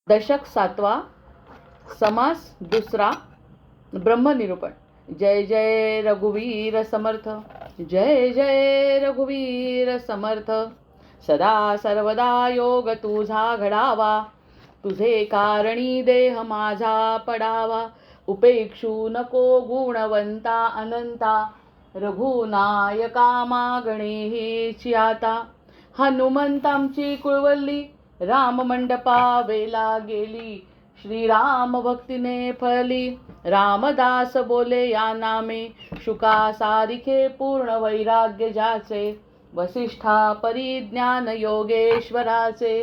दशक 7वा, समास दुसरा, ब्रह्मनिरूपण. जय जय रघुवीर समर्थ, जय जय रघुवीर समर्थ. सदा सर्वदा योग तुझा घडावा, तुझे कारणी देह माझा पडावा. उपेक्षू नको गुणवंता अनंता, रघुनायका मागणे हेची आता. हनुमंतांची कुळवल्ली, राम मंडपा वेला गेली. श्रीराम भक्तीने फळली, रामदास बोले या नामे. शुका सारिखे पूर्ण वैराग्य ज्याचे, वसिष्ठा परिज्ञान योगेश्वराचे.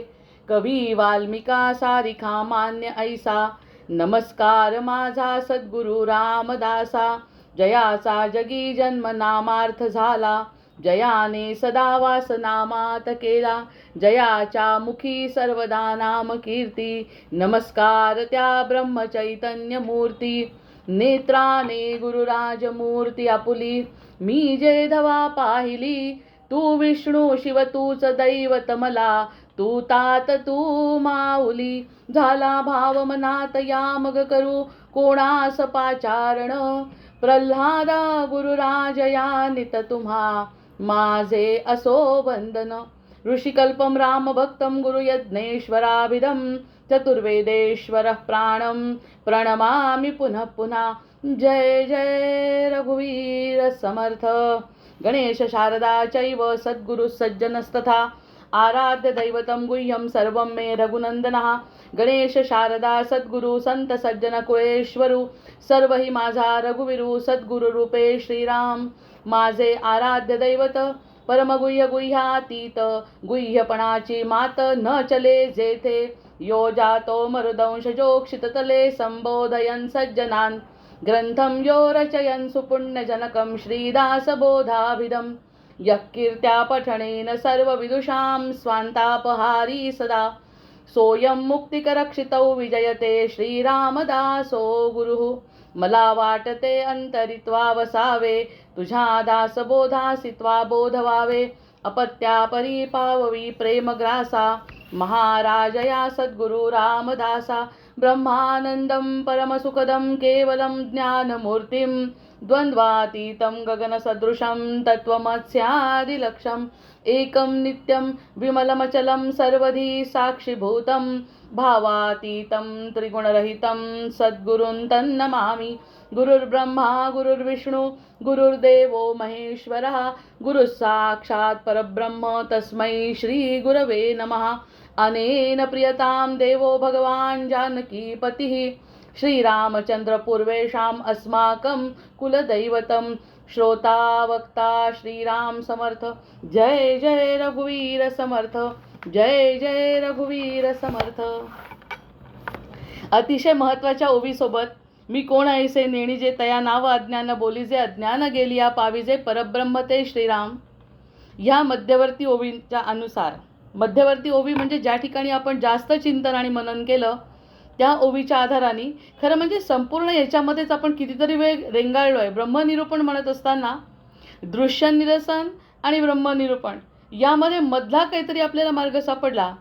कवी वाल्मिका सारिखा मान्य ऐसा, नमस्कार माझा सद्गुरु रामदासा. जयाचा जगी जन्म नामार्थ झाला, जयाने सदा वास नामात केला. जयाच्या मुखी सर्वदा नाम कीर्ती, नमस्कार त्या ब्रह्मचैतन्य मूर्ती. नेत्राने गुरुराज मूर्ती आपुली, मी जे धवा पाहिली. तू विष्णू शिव तूच दैवत मला, तू तात तू माऊली. झाला भाव मनात या मग करू कोणास पाचारण. प्रल्हादा गुरुराज या नित तुम्हा, माझे असो वंदन. ऋषिकल्पम राम भक्तम गुरुयज्ञेश्वराभिधम, चतुर्वेदेश्वर प्राणम प्रणमामि पुनः पुनः. जय जय रघुवीर समर्थ. गणेश शारदा चैव सद्गुरु सज्जनस्तथा, आराध्य दैवतं गुह्यं सर्वं मे रघुनंदनः. गणेश शारदा सद्गुरु संत सज्जन कुळेश्वरू, सर्व ही माझा रघुवीरू. सद्गुरु रूपे श्रीराम माझे आराध्य दैवत. परमगुह्य गुह्यातीत, गुह्यपणाची मात न चले जेथे. यो जातो मरुदंश जोक्षित तले, संबोधयन् सज्जनान्. ग्रंथं यो रचयन् सुपुण्यजनकं श्रीदासबोधाभिधं. यः कीर्त्या पठनेन सर्वविदुषां स्वान्तापहारी सदा. सोऽयं मुक्तिकरक्षितौ विजयते श्रीरामदासो गुरुः. मला वाटते अंतरित्वा वसावे, तुझ्या दासबोधासी त्वा बोध व्हावे. अपत्या परिपाववी प्रेमग्रासा, महाराजया सद्गुरु रामदासा. ब्रह्मानंदं परमसुखदं केवलं ज्ञानमूर्तिं, द्वन्द्वातीतं गगनसदृशं तत्त्वमस्यादिलक्ष्यम्. एकं नित्यं विमलमचलं सर्वधी साक्षिभूतं, भावातीतं त्रिगुणरहितं सद्गुरुं तन्नमामि. गुरुर्ब्रह्मा गुरुर्विष्णु गुरुर्देवो महेश्वरः, गुरुः साक्षात् परब्रह्म तस्मै श्री गुरवे नमः. अनेन प्रियतां देवो भगवान् जानकीपतिः, श्रीरामचंद्र पूर्वेषाम् अस्माकं कुलदैवतं. श्रोता वक्ता श्रीराम समर्थ. जय जय रघुवीर समर्थ, जय जय रघुवीर समर्थ. अतिशय महत्त्वाच्या ओवीसोबत मी कोण ऐसे नेणीजे तया नाव अज्ञान बोलीजे. अज्ञान गेलिया पाविजे परब्रह्म ते श्रीराम. ह्या मध्यवर्ती ओवीच्या अनुसार, मध्यवर्ती ओवी म्हणजे ज्या ठिकाणी आपण जास्त चिंतन आणि मनन केलं त्या ओवीच्या आधाराने, खरं म्हणजे संपूर्ण याच्यामध्येच आपण कितीतरी वेळ रेंगाळलो आहे. ब्रह्मनिरूपण म्हणत असताना दृश्य निरसन आणि ब्रह्मनिरूपण यामध्ये मधला काहीतरी आपल्याला मार्ग सापडला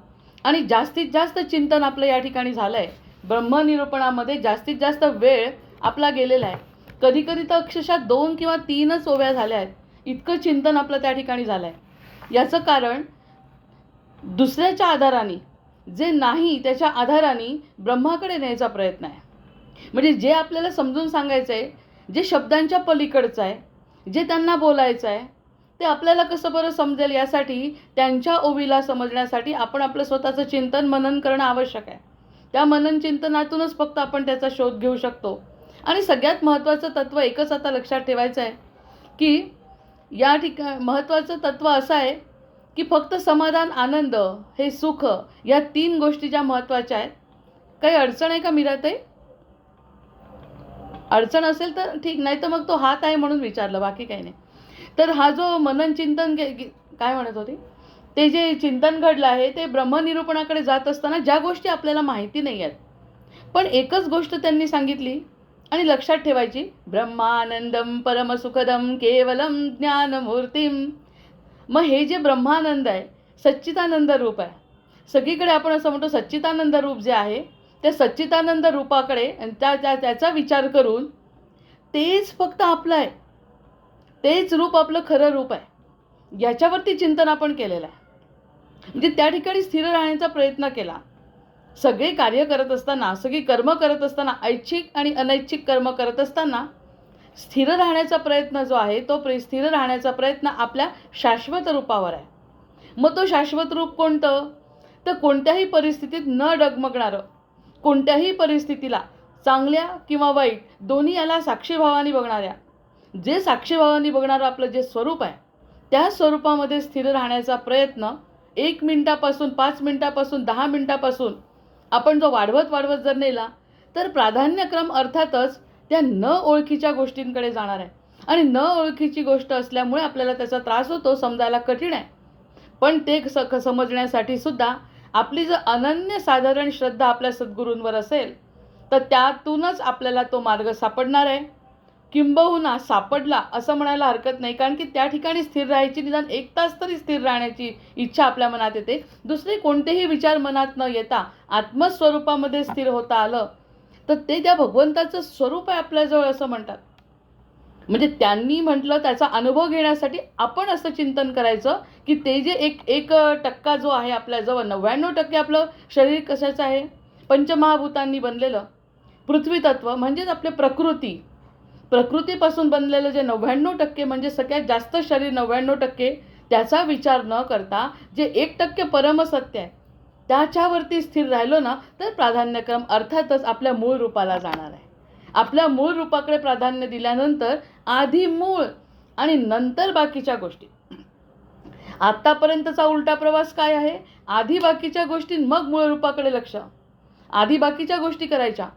आणि जास्तीत जास्त चिंतन आपलं या ठिकाणी झालं आहे. ब्रह्मनिरूपणामध्ये जास्तीत जास्त वेळ आपला गेलेला आहे. कधी कधी तर अक्षरशः 2 किंवा 3च ओव्या झाल्या आहेत, इतकं चिंतन आपलं त्या ठिकाणी झालं आहे. याचं कारण दुसऱ्याच्या आधाराने जे नाही त्याच्या आधाराने ब्रह्माकडे न्यायचा प्रयत्न आहे. म्हणजे जे आपल्याला समजून सांगायचं आहे, जे शब्दांच्या पलीकडचं आहे, जे त्यांना बोलायचं आहे, ते आपल्याला कसं बरं समजेल यासाठी, त्यांच्या ओवीला समजण्यासाठी आपण आपलं स्वतःचं चिंतन मनन करणं आवश्यक आहे. त्या मनन चिंतनातूनच फक्त आपण त्याचा शोध घेऊ शकतो. आणि सगळ्यात महत्त्वाचं तत्त्व एकच आता लक्षात ठेवायचं आहे की या ठिकाणी महत्त्वाचं तत्त्व असं आहे की फक्त समाधान, आनंद, हे सुख, या 3 गोष्टी ज्या महत्त्वाच्या आहेत. काही अडचण आहे का मीराताई? अडचण असेल तर ठीक, नाही तर मग तो हात आहे म्हणून विचारलं, बाकी काही नाही. तर हा जो मनन चिंतन काय म्हणत होती, ते जे चिंतन घडलं आहे ते ब्रह्मनिरूपणाकडे जात असताना ज्या गोष्टी आपल्याला माहिती नाही आहेत, पण एकच गोष्ट त्यांनी सांगितली आणि लक्षात ठेवायची, ब्रह्मानंदम परमसुखदम केवलम ज्ञानमूर्तिम. मग हे जे ब्रह्मानंद आहे, सच्चिदानंद रूप आहे, सगळीकडे आपण असं म्हणतो सच्चिदानंद रूप जे आहे त्या सच्चिदानंद रूपाकडे आणि त्याचा विचार करून तेच फक्त आपलं आहे, तेच रूप आपलं खरं रूप आहे, याच्यावरती चिंतन आपण केलेलं आहे. म्हणजे त्या ठिकाणी स्थिर राहण्याचा प्रयत्न केला. सगळे कार्य करत असताना, सगळी कर्म करत असताना, ऐच्छिक आणि अनैच्छिक कर्म करत असताना स्थिर राहण्याचा प्रयत्न जो आहे तो स्थिर राहण्याचा प्रयत्न आपल्या शाश्वत रूपावर आहे. मग तो शाश्वत रूप कोणतं? तर कोणत्याही परिस्थितीत न डगमगणारं, कोणत्याही परिस्थितीला चांगल्या किंवा वाईट दोन्ही याला साक्षीभावाने बघणाऱ्या, जे साक्षीभावाने बघणारं आपलं जे स्वरूप आहे त्या स्वरूपामध्ये स्थिर राहण्याचा प्रयत्न 1 मिनिटापासून 5 मिनिटापासून 10 मिनिटापासून आपण जो वाढवत जर नेला तर प्राधान्यक्रम अर्थातच त्या न ओळखीच्या गोष्टींकडे जाणार आहे. आणि न ओळखीची गोष्ट असल्यामुळे आपल्याला त्याचा त्रास होतो, समजायला कठीण आहे. पण ते समजण्यासाठी सुद्धा आपली जर अनन्य साधारण श्रद्धा आपल्या सद्गुरूंवर असेल तर त्यातूनच आपल्याला तो मार्ग सापडणार आहे. किंबहुना सापडला असं म्हणायला हरकत नाही, कारण की त्या ठिकाणी स्थिर राहायची, निदान 1 तास तरी स्थिर राहण्याची इच्छा आपल्या मनात येते. दुसरे कोणतेही विचार मनात न येता आत्मस्वरूपामध्ये स्थिर होता आलं तर ते त्या भगवंताचं स्वरूप आहे आपल्याजवळ असं म्हणतात. म्हणजे त्यांनी म्हटलं त्याचा अनुभव घेण्यासाठी आपण असं चिंतन करायचं की ते जे एक टक्का जो आहे आपल्याजवळ, 99% आपलं शरीर कशाचं आहे? पंचमहाभूतांनी बनलेलं पृथ्वी तत्व म्हणजेच आपले प्रकृतीपासून बनलेलं जे 99% म्हणजे सगळ्यात जास्त शरीर 99%, त्याचा विचार न करता जे 1% परमसत्य आहे त्याच्यावरती स्थिर राहिलो ना तर प्राधान्यक्रम अर्थातच आपल्या मूळ रूपाला जाणार आहे. आपल्या मूळ रूपाकडे प्राधान्य दिल्यानंतर आधी मूळ आणि नंतर बाकीच्या गोष्टी. आत्तापर्यंतचा उलटा प्रवास काय आहे? आधी बाकीच्या गोष्टी मग मूळ रूपाकडे लक्ष, आधी बाकीच्या गोष्टी करायच्या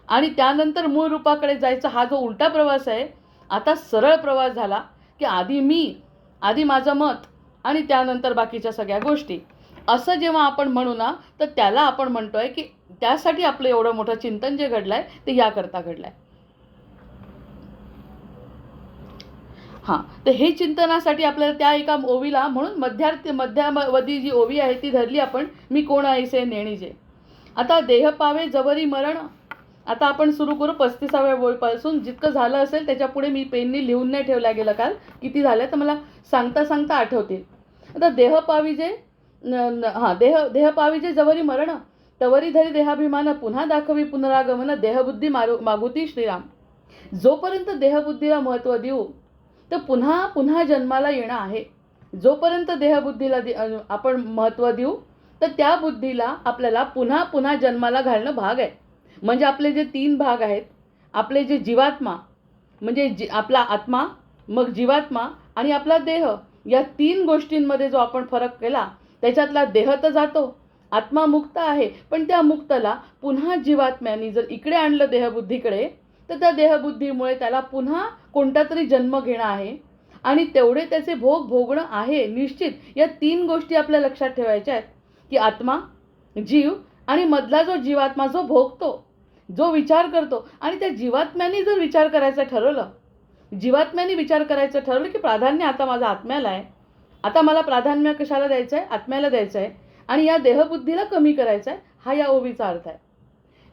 आणि त्यानंतर मूळ रूपाकडे जायचा, हा जो उलटा प्रवास आहे. आता सरळ प्रवास झाला की आधी माझं मत आणि त्यानंतर बाकीच्या सगळ्या गोष्टी, असं जेव्हा आपण म्हणू ना तर त्याला आपण म्हणतोय की त्यासाठी आपलं एवढं मोठं चिंतन जे घडलंय ते याकरता घडलंय. तर हे चिंतनासाठी आपल्याला त्या एका ओवीला म्हणून मध्यावधी जी ओवी आहे ती धरली आपण, मी कोण ऐसे नेणीजे. आता देह पावे जवरी मरण. आता आपण सुरू करू 35व्या ओळीपासून. जितकं झालं असेल त्याच्या पुढे मी पेननी लिहून नाही ठेवल्या गेलं काल किती झालं तर मला सांगता आठवतील. आता देह पाविजे जवरी मरण, तवरी धरी देहाभिमान, पुन्हा दाखवी पुनरागमन, देहबुद्धी मागुती श्रीराम. जोपर्यंत देहबुद्धीला महत्त्व देऊ तर पुन्हा जन्माला येणं आहे. जोपर्यंत देहबुद्धीला आपण महत्त्व देऊ तर त्या बुद्धीला आपल्याला पुन्हा जन्माला घालणं भाग आहे. म्हणजे आपले जे 3 भाग आहेत, आपले जे जीवात्मा म्हणजे आपला आत्मा, मग जीवात्मा आणि आपला देह, या 3 गोष्टींमध्ये जो आपण फरक केला त्याच्यातला देह तर जातो, आत्मा मुक्त आहे, पण त्या मुक्तला पुन्हा जीवात्म्याने जर इकडे आणलं देहबुद्धीकडे तर त्या देहबुद्धीमुळे त्याला पुन्हा कोणता तरी जन्म घेणं आहे आणि तेवढे त्याचे भोग भोगणं आहे निश्चित. या 3 गोष्टी आपल्या लक्षात ठेवायच्या आहेत की आत्मा, जीव आणि मधला जो जीवात्मा जो भोगतो, जो विचार करतो. आणि त्या जीवात्म्याने जर विचार करायचं ठरवलं, की प्राधान्य आता माझं आत्म्याला आहे, आता मला प्राधान्य कशाला द्यायचं आहे? आत्म्याला द्यायचं आहे आणि या देहबुद्धीला कमी करायचं आहे, हा या ओवीचा अर्थ आहे.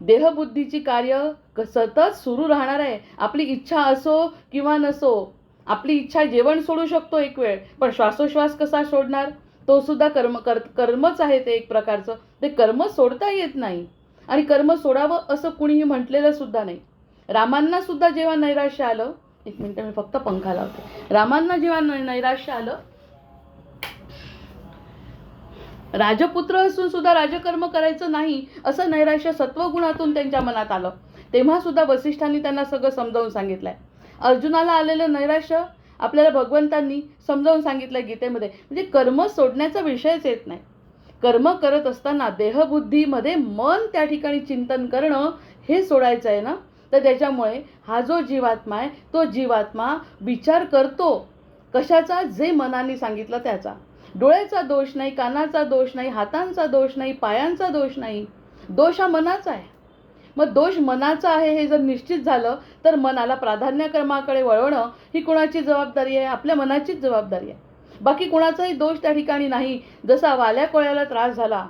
देहबुद्धीची कार्य सतत सुरू राहणार आहे. आपली इच्छा असो किंवा नसो, आपली इच्छा जेवण सोडू शकतो एक वेळ, पण श्वासोश्वास कसा सोडणार? तो सुद्धा कर्मच आहे. ते एक प्रकारचं ते कर्म सोडता येत नाही आणि कर्म सोडावं असं कुणीही म्हटलेलं सुद्धा नाही. रामांना सुद्धा जेव्हा नैराश्य आलं, 1 मिनिट मी फक्त पंखा लावते. रामांना जेव्हा नैराश्य आलं, राजपुत्र असून सुद्धा राजकर्म करायचं नाही असं नैराश्य सत्वगुणातून त्यांच्या मनात आलं, तेव्हा सुद्धा वसिष्ठांनी त्यांना सगळं समजावून सांगितलंय. अर्जुनाला आलेलं नैराश्य आपल्याला भगवंतांनी समजावून सांगितलंय गीतेमध्ये. म्हणजे कर्म सोडण्याचा विषयच येत नाही. कर्म करत असताना देहबुद्धीमध्ये मन त्या ठिकाणी चिंतन करणं हे सोडायचं आहे ना, तर त्याच्यामुळे हा जो जीवात्मा आहे तो जीवात्मा विचार करतो कशाचा? जे मनाने सांगितलं त्याचा. डोळ्याचा दोष नाही, कानाचा दोष नाही, हातांचा दोष नाही, पायांचा दोष नाही, दोष हा मनाचा आहे. मग दोष मनाचा आहे हे जर निश्चित झालं तर मनाला प्राधान्यक्रमाकडे वळवणं ही कोणाची जबाबदारी आहे? आपल्या मनाचीच जबाबदारी आहे. बाकी कोणाचाही दोष त्या ठिकाणी नाही. जसा वाल्या कोळ्याला त्रास झाला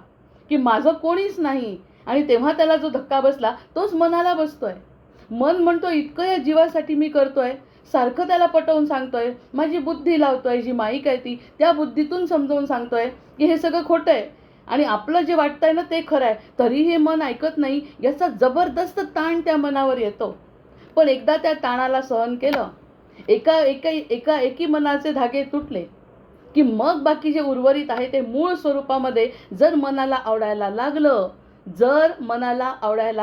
की माझं कोणीच नाही, आणि तेव्हा त्याला जो धक्का बसला तोच मनाला बसतोय. मन म्हणतो इतकं या जीवासाठी मी करतोय, सारखं त्याला पटवून सांगतोय, माझी बुद्धी लावतोय, जी माईक आहे ती त्या बुद्धीतून समजावून सांगतोय की हे सगळं खोटं आहे आणि आपलं जे वाटतंय ना ते खरं आहे. तरीही हे मन ऐकत नाही. याचा जबरदस्त ताण त्या मनावर येतो. पण एकदा त्या ताणाला सहन केलं, एका एकी मनाचे धागे तुटले की मग बाकी जे उर्वरित आहे ते मूळ स्वरूपामध्ये जर मनाला आवडायला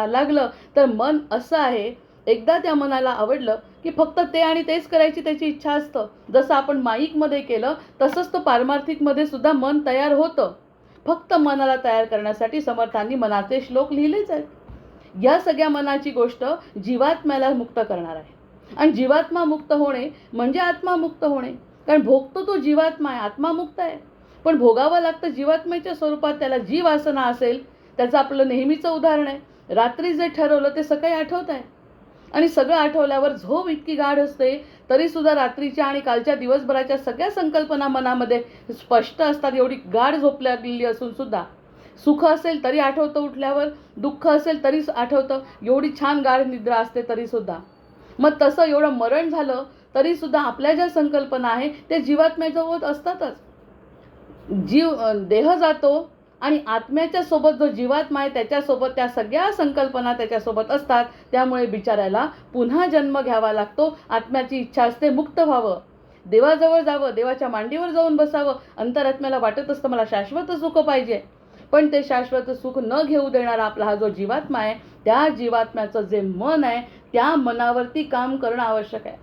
लागलं तर मन असं आहे, एकदा त्या मनाला आवडलं की फक्त ते आणि तेच करायची त्याची इच्छा असतं. जसं आपण माईकमध्ये केलं तसंच तो पारमार्थिकमध्ये सुद्धा मन तयार होतं. फक्त मनाला तयार करण्यासाठी समर्थांनी मनाचे श्लोक लिहिलेच आहेत. या सगळ्या मनाची गोष्ट जीवात्म्याला मुक्त करणार आहे. आणि जीवात्मा मुक्त होणे म्हणजे आत्मा मुक्त होणे. कारण भोगतो तो जीवात्मा आहे, आत्मा मुक्त आहे. पण भोगावं लागतं जीवात्म्याच्या स्वरूपात. त्याला जी वासना असेल, त्याचं आपलं नेहमीचं उदाहरण आहे, रात्री जे ठरवलं ते सकाळी आठवत आहे. आणि सगळं आठवल्यावर झोप इतकी गाढ असते तरीसुद्धा रात्रीच्या आणि कालच्या दिवसभराच्या सगळ्या संकल्पना मनामध्ये स्पष्ट असतात. एवढी गाढ झोप लागलेली असून सुद्धा सुख असेल तरी आठवतं, उठल्यावर दुःख असेल तरी आठवतं. एवढी छान गाढ निद्रा असते तरीसुद्धा. मग तसं एवढं मरण झालं तरीसुद्धा आपल्या ज्या संकल्पना आहे त्या जीवात्म्याजवळ असतातच. देह जातो आणि आत्म्याच्या सोबत जो जीवात्मा आहे त्याच्यासोबत त्या सगळ्या संकल्पना त्याच्यासोबत असतात. त्यामुळे बिचाऱ्याला पुन्हा जन्म घ्यावा लागतो. आत्म्याची इच्छा असते मुक्त व्हावं, देवाजवळ जावं, देवाच्या मांडीवर जाऊन बसावं. अंतरात्म्याला वाटत असतं मला शाश्वत सुख पाहिजे. पण ते शाश्वत सुख न घेऊ देणारा आपला हा जो जीवात्मा आहे, त्या जीवात्म्याचं जे मन आहे त्या मनावरती काम करणं आवश्यक आहे.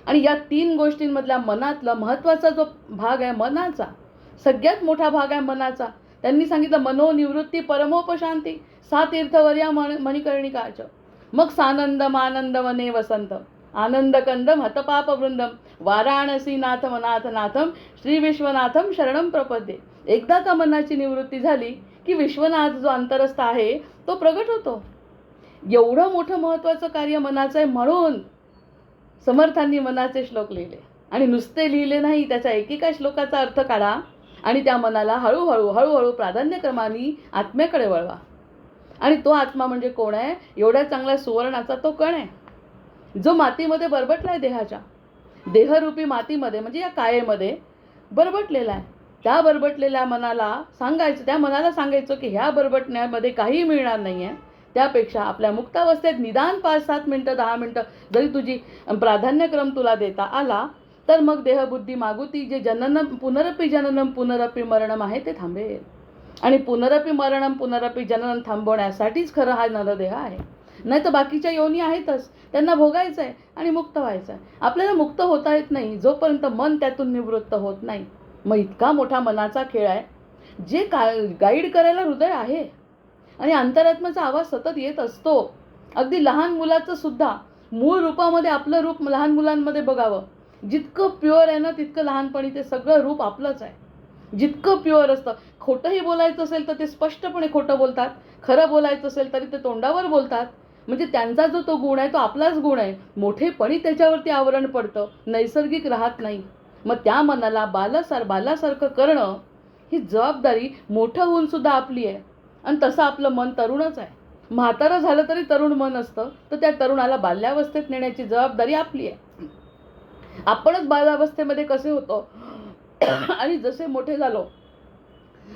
आणि या 3 गोष्टींमधल्या मनातला महत्त्वाचा जो भाग आहे मनाचा, सगळ्यात मोठा भाग आहे मनाचा. त्यांनी सांगितलं मनोनिवृत्ती परमोपशांती सा तीर्थवर्या मणिकर्णिकाच. मग सानंदम आनंद वने वसंत आनंदकंदम हतपापवृंदम वाराणसीनाथ नाथम श्री विश्वनाथम शरणम प्रपद्ये. एकदा का मनाची निवृत्ती झाली की विश्वनाथ जो अंतरस्थ आहे तो प्रगट होतो. एवढं मोठं महत्त्वाचं कार्य मनाचं आहे म्हणून समर्थांनी मनाचे श्लोक लिहिले. आणि नुसते लिहिले नाही, त्याच्या एकेका श्लोकाचा अर्थ काढा आणि त्या मनाला हळूहळू प्राधान्यक्रमाने आत्म्याकडे वळवा. आणि तो आत्मा म्हणजे कोण आहे? एवढ्या चांगल्या सुवर्णाचा तो कण आहे जो मातीमध्ये बरबटला आहे. देहरूपी मातीमध्ये म्हणजे या कायेमध्ये बरबटलेला आहे. त्या बरबटलेल्या मनाला सांगायचं, त्या मनाला सांगायचं की ह्या बरबटण्यामध्ये काही मिळणार नाही आहे. त्यापेक्षा आपल्या मुक्तावस्थेत निदान 5-7 मिनटं 10 मिनटं जरी तुझी प्राधान्यक्रम तुला देता आला तर मग देहबुद्धी मागुती जे पुनरपी जननम पुनरपी मरणम आहे ते थांबेल. आणि पुनरपी मरणम पुनरपी जननम थांबवण्यासाठीच खरं हा नरदेह आहे. नाही तर बाकीच्या योनी आहेतच, त्यांना भोगायचं आहे आणि मुक्त व्हायचं आहे. आपल्याला मुक्त होता येत नाही जोपर्यंत मन त्यातून निवृत्त होत नाही. मग इतका मोठा मनाचा खेळ आहे, जे गाईड करायला हृदय आहे आणि अंतरात्म्याचा आवाज सतत येत असतो. अगदी लहान मुलाचं सुद्धा मूळ रूपामध्ये आपलं रूप लहान मुलांमध्ये बघावं. जितकं प्युअर आहे ना तितकं लहानपणी ते सगळं रूप आपलंच आहे. जितकं प्युअर असतं. खोटंही बोलायचं असेल तर ते स्पष्टपणे खोटं बोलतात, खरं बोलायचं असेल तरी ते तोंडावर बोलतात. म्हणजे त्यांचा जो तो गुण आहे तो आपलाच गुण आहे. मोठेपणी त्याच्यावरती आवरण पडतं, नैसर्गिक राहत नाही. मग त्या मनाला बालासारखं करणं ही जबाबदारी मोठं होऊन सुद्धा आपली आहे. आणि तसं आपलं मन तरुणच आहे. म्हातारं झालं तरी तरुण मन असतं, तर त्या तरुणाला बाल्यावस्थेत नेण्याची जबाबदारी आपली आहे. आपणच बाल्यावस्थेमध्ये कसे होतो आणि जसे मोठे झालो,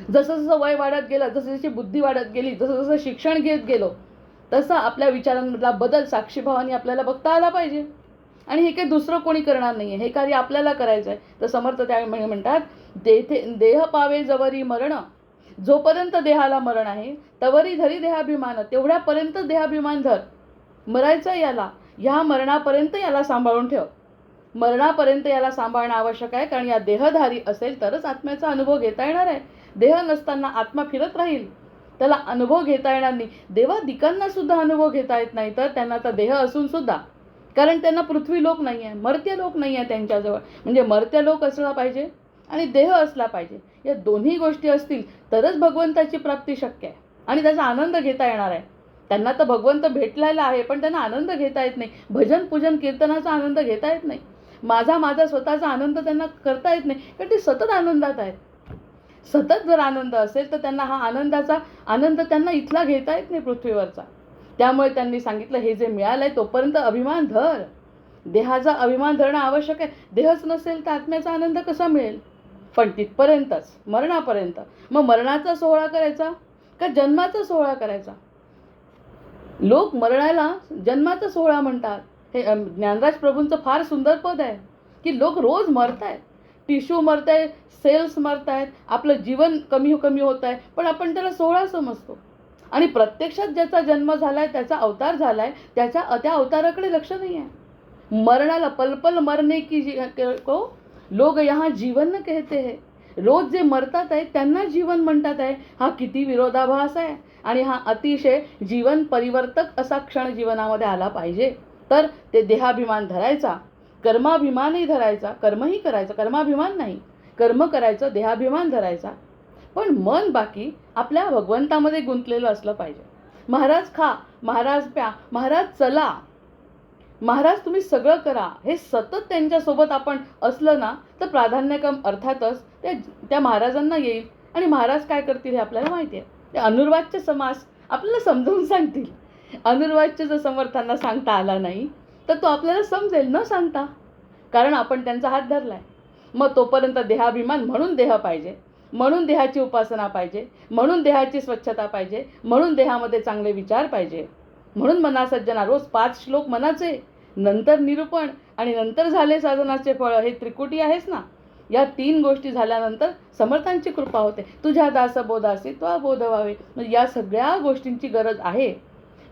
जसं जसं वय वाढत गेलं, जसं जशी बुद्धी वाढत गेली, जसं जसं शिक्षण घेत गेलो, तसा आपल्या विचारांमधला बदल साक्षीभावाने आपल्याला बघता आला पाहिजे. आणि हे काही दुसरं कोणी करणार नाही आहे, हे कार्य आपल्याला करायचं आहे. तर समर्थ त्यावेळी म्हणतात देह पावे जवरी मरण, जोपर्यंत देहाला मरण आहे तवरी धरी देहाभिमान. तेवढ्यापर्यंत देहाभिमान धर. मरायचं याला, ह्या मरणापर्यंत याला सांभाळून ठेव. मरणापर्यंत याला सांभाळणं आवश्यक आहे. कारण या देहधारी असेल तरच आत्म्याचा अनुभव घेता येणार आहे. देह नसताना आत्मा फिरत राहील, त्याला अनुभव घेता येणार नाही. देवादिकांना सुद्धा अनुभव घेता येत नाही तर त्यांना तर देह असून सुद्धा, कारण त्यांना पृथ्वी लोक नाही आहे, मर्त्य लोक नाही आहे त्यांच्याजवळ. म्हणजे मर्त्य लोक असला पाहिजे आणि देह असला पाहिजे. या दोन्ही गोष्टी असतील तरच भगवंताची प्राप्ती शक्य आहे आणि त्याचा आनंद घेता येणार आहे. त्यांना तर भगवंत भेटलेला आहे पण त्यांना आनंद घेता येत नाही. भजन पूजन कीर्तनाचा आनंद घेता येत नाही. माझा स्वतःचा आनंद त्यांना करता येत नाही, कारण ते सतत आनंदात आहेत. सतत जर आनंद असेल तर त्यांना हा आनंद त्यांना इथला घेता येत नाही पृथ्वीवरचा. त्यामुळे त्यांनी सांगितलं हे जे मिळालंय तोपर्यंत अभिमान धर. देहाचा अभिमान धरणं आवश्यक आहे. देहच नसेल तर आत्म्याचा आनंद कसा मिळेल? पण तिथपर्यंतच, मरणापर्यंत. मग मरणाचा सोहळा करायचा का जन्माचा सोहळा करायचा? लोक मरणाला जन्माचा सोहळा म्हणतात. हे ज्ञानराज प्रभूंचं फार सुंदर पद आहे की लोक रोज मरत आहेत, टिश्यू मरत आहे, सेल्स मरत आहेत, आपलं जीवन कमी कमी होत आहे, पण आपण त्याला सोहळा समजतो. आणि प्रत्यक्षात ज्याचा जन्म झालाय, त्याचा अवतार झालाय, त्या अवताराकडे लक्ष नाही आहे. मरणाला पल पल मरने की को लोग यहाँ जीवन कहते हैं. रोज जे मरतात आहे त्यांना जीवन म्हणतात आहे. हा किती विरोधाभास आहे. आणि हा अतिशय जीवन परिवर्तक असा क्षण जीवनामध्ये आला पाहिजे. तर ते देहाभिमान धरायचा, कर्माभिमानही धरायचा, कर्मही करायचं, कर्माभिमान नाही, कर्म करायचं, देहाभिमान धरायचा, पण मन बाकी आपल्या भगवंतामध्ये गुंतलेलं असलं पाहिजे. महाराज खा, महाराज प्या, महाराज चला, महाराज तुम्ही सगळं करा, हे सतत त्यांच्यासोबत आपण असलं ना तर प्राधान्यक्रम अर्थातच त्या महाराजांना येईल. आणि महाराज काय करतील हे आपल्याला माहिती आहे. ते अनुर्वाच्य समास आपल्याला समजावून सांगतील. अनुर्वाच्य जर समर्थांना सांगता आला नाही तर तो आपल्याला समजेल न सांगता, कारण आपण त्यांचा हात धरलाय. मग तोपर्यंत देहाभिमान म्हणून देह पाहिजे, म्हणून देहाची उपासना पाहिजे, म्हणून देहाची स्वच्छता पाहिजे, म्हणून देहामध्ये चांगले विचार पाहिजे, म्हणून मनासज्जना रोज 5 श्लोक मनाचे, नंतर निरूपण आणि नंतर झाले साधनाचे फळ. हे त्रिकुटी आहेच ना. या 3 गोष्टी झाल्यानंतर समर्थांची कृपा होते. तुझ्या दास बोधासी त्वा बोध व्हावे. या सगळ्या गोष्टींची गरज आहे.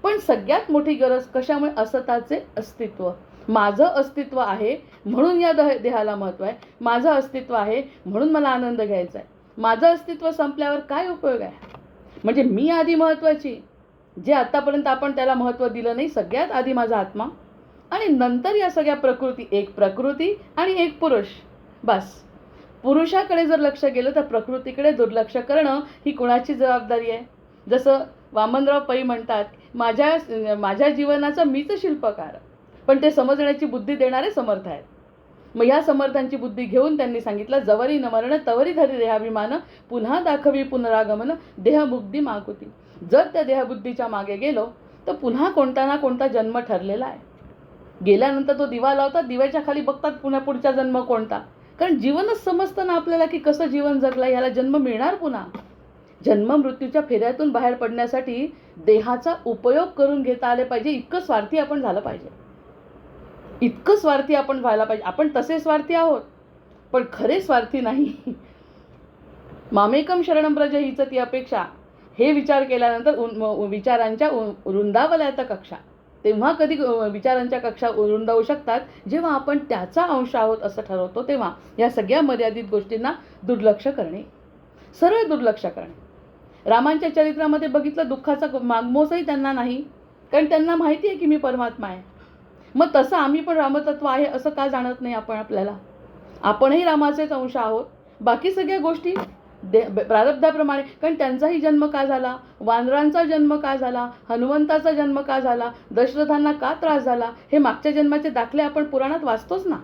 पण सगळ्यात मोठी गरज कशामुळे? असताचे अस्तित्व. माझं अस्तित्व आहे म्हणून या देहाला महत्त्व आहे. माझं अस्तित्व आहे म्हणून मला आनंद घ्यायचा आहे. माझं अस्तित्व संपल्यावर काय उपयोग आहे? म्हणजे मी आधी महत्त्वाची, जे आत्तापर्यंत आपण त्याला महत्त्व दिलं नाही. सगळ्यात आधी माझा आत्मा आणि नंतर या सगळ्या प्रकृती. एक प्रकृती आणि एक पुरुष. बस. पुरुषाकडे जर लक्ष गेलं तर प्रकृतीकडे दुर्लक्ष करणं ही कुणाची जबाबदारी आहे? जसं वामनराव पै म्हणतात, माझ्या जीवनाचा मीच शिल्पकार. पण ते समजण्याची बुद्धी देणारे समर्थ आहेत. मग ह्या समर्थांची बुद्धी घेऊन त्यांनी सांगितलं, जवरी न मरण तवरी धरी देहाभिमान, पुन्हा दाखवी पुनरागमन देहमुक्ती मागुती. जर त्या देहबुद्धीच्या मागे गेलो तर पुन्हा कोणता ना कोणता जन्म ठरलेला आहे. गेल्यानंतर तो दिवा लावतात, दिव्याच्या खाली बघतात पुढचा जन्म कोणता. कारण जीवनच समजतं ना आपल्याला की कसं जीवन जगलं, याला जन्म मिळणार पुन्हा. जन्म मृत्यूच्या फेऱ्यातून बाहेर पडण्यासाठी देहाचा उपयोग करून घेता आले पाहिजे. इतकं स्वार्थी आपण झालं पाहिजे, इतकं स्वार्थी आपण व्हायला पाहिजे. आपण तसे स्वार्थी आहोत पण खरे स्वार्थी नाही. मामेकम शरणम ब्रज हीच ती अपेक्षा. हे विचार केल्यानंतर विचारांच्या रुंदावल्यात कक्षा. तेव्हा कधी विचारांच्या कक्षा रुंदावू शकतात जेव्हा आपण त्याचा अंश आहोत असं ठरवतो. तेव्हा या सगळ्या मर्यादित गोष्टींना दुर्लक्ष करणे, सरळ दुर्लक्ष करणे. रामांच्या चरित्रामध्ये बघितलं, दुःखाचा मागमोसही त्यांना नाही, कारण त्यांना माहिती आहे की मी परमात्मा आहे. मग तसं आम्ही पण रामतत्व आहे असं का जाणत नाही आपण? आपल्याला आपणही रामाचेच अंश आहोत. बाकी सगळ्या गोष्टी प्रारब्धाप्रमाणे. कारण त्यांचाही जन्म का झाला, वानरांचा जन्म का झाला, हनुमंताचा जन्म का झाला, दशरथांना का त्रास झाला, हे मागच्या जन्माचे दाखले आपण पुराणात वाचतोच ना.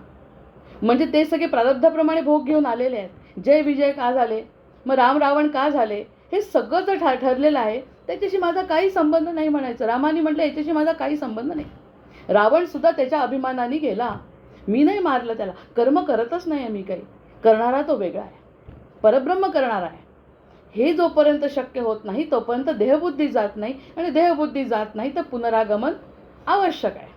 म्हणजे ते सगळे प्रारब्धाप्रमाणे भोग घेऊन आलेले आहेत. जय विजय का झाले, मग राम रावण का झाले, हे सगळं जर ठरलेलं आहे त्याच्याशी माझा काही संबंध नाही म्हणायचं. रामाने म्हटलं याच्याशी माझा काही संबंध नाही. रावण सुद्धा त्याच्या अभिमानाने गेला. मी नाही मारलं त्याला, कर्म करतच नाही आहे मी काही. करणारा तो वेगळा आहे, परब्रह्म करणार आहे. हे जोपर्यंत शक्य होत नाही तोपर्यंत देहबुद्धी जात नाही, आणि देहबुद्धी जात नाही तर पुनरागमन आवश्यक आहे.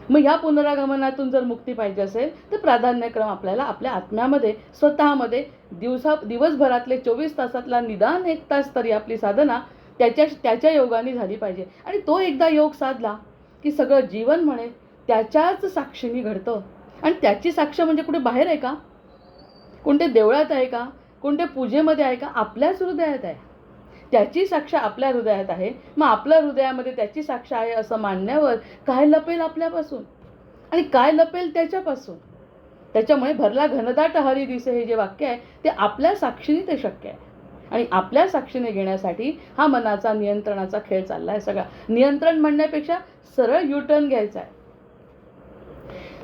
मग ह्या पुनरागमनातून जर मुक्ती पाहिजे असेल तर प्राधान्यक्रम आपल्याला आपल्या आत्म्यामध्ये स्वतःमध्ये दिवसभरातले 24 तासातला निदान 1 तास तरी आपली साधना त्याच्या योगाने झाली पाहिजे. आणि तो एकदा योग साधला की सगळं जीवन म्हणे त्याच्याच साक्षीने घडतं. आणि त्याची साक्ष म्हणजे कुठे बाहेर आहे का, कोणत्या देवळात आहे का, कोणत्या पूजेमध्ये आहे का? आपल्याच हृदयात आहे. त्याची साक्ष आपल्या हृदयात आहे. मग आपल्या हृदयामध्ये त्याची साक्ष आहे असं मानण्यावर काय लपेल आपल्यापासून आणि काय लपेल त्याच्यापासून? त्याच्यामुळे भरला घनदाट हरी दिसे हे जे वाक्य आहे ते आपल्या साक्षीने ते शक्य आहे. आणि आपल्या साक्षीने घेण्यासाठी हा मनाचा नियंत्रणाचा खेळ चालला आहे सगळा. नियंत्रण म्हणण्यापेक्षा सरळ युटर्न घ्यायचा आहे.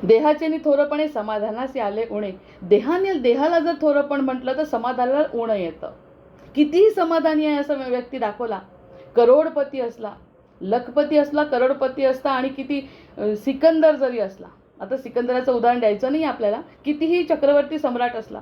देहाचे नि थोरपणे समाधानासी आले उणे. देहाला जर थोरपण म्हटलं तर समाधानाला उणं येतं. कितीही समाधानी आहे असं व्यक्ती दाखवला, करोडपती असला, लखपती असला, करोडपती असला आणि किती सिकंदर जरी असला, आता सिकंदराचं उदाहरण द्यायचं नाही आपल्याला, कितीही चक्रवर्ती सम्राट असला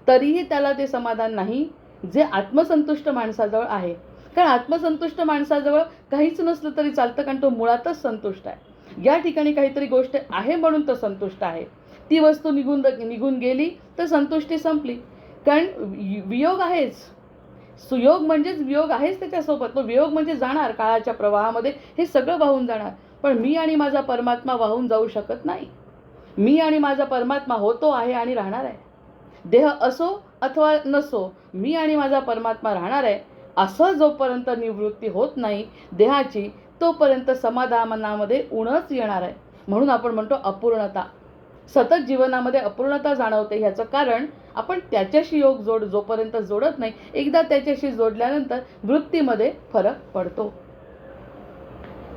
तरीही त्याला ते समाधान नाही जे आत्मसंतुष्ट माणसाजवळ आहे. कारण आत्मसंतुष्ट माणसाजवळ काहीच नसलं तरी चालतं, कारण तो मुळातच संतुष्ट आहे. या ठिकाणी काहीतरी गोष्ट आहे म्हणून तो संतुष्ट आहे. ती वस्तू निघून गेली तर संतुष्टी संपली. कारण वियोग आहेच, सुयोग म्हणजेच वियोग आहेच त्याच्यासोबत. तो वियोग म्हणजे जाणार काळाच्या प्रवाहामध्ये, हे सगळं वाहून जाणार. पण मी आणि माझा परमात्मा वाहून जाऊ शकत नाही. मी आणि माझा परमात्मा होतो, आहे आणि राहणार आहे. देह असो अथवा नसो, मी आणि माझा परमात्मा राहणार आहे. असं जोपर्यंत निवृत्ती होत नाही देहाची, तोपर्यंत समाधानामध्ये उणच येणार आहे. म्हणून आपण म्हणतो अपूर्णता. सतत जीवनामध्ये अपूर्णता जाणवते. ह्याचं कारण आपण त्याच्याशी योग जोपर्यंत जोडत नाही, एकदा त्याच्याशी जोडल्यानंतर वृत्तीमध्ये फरक पडतो.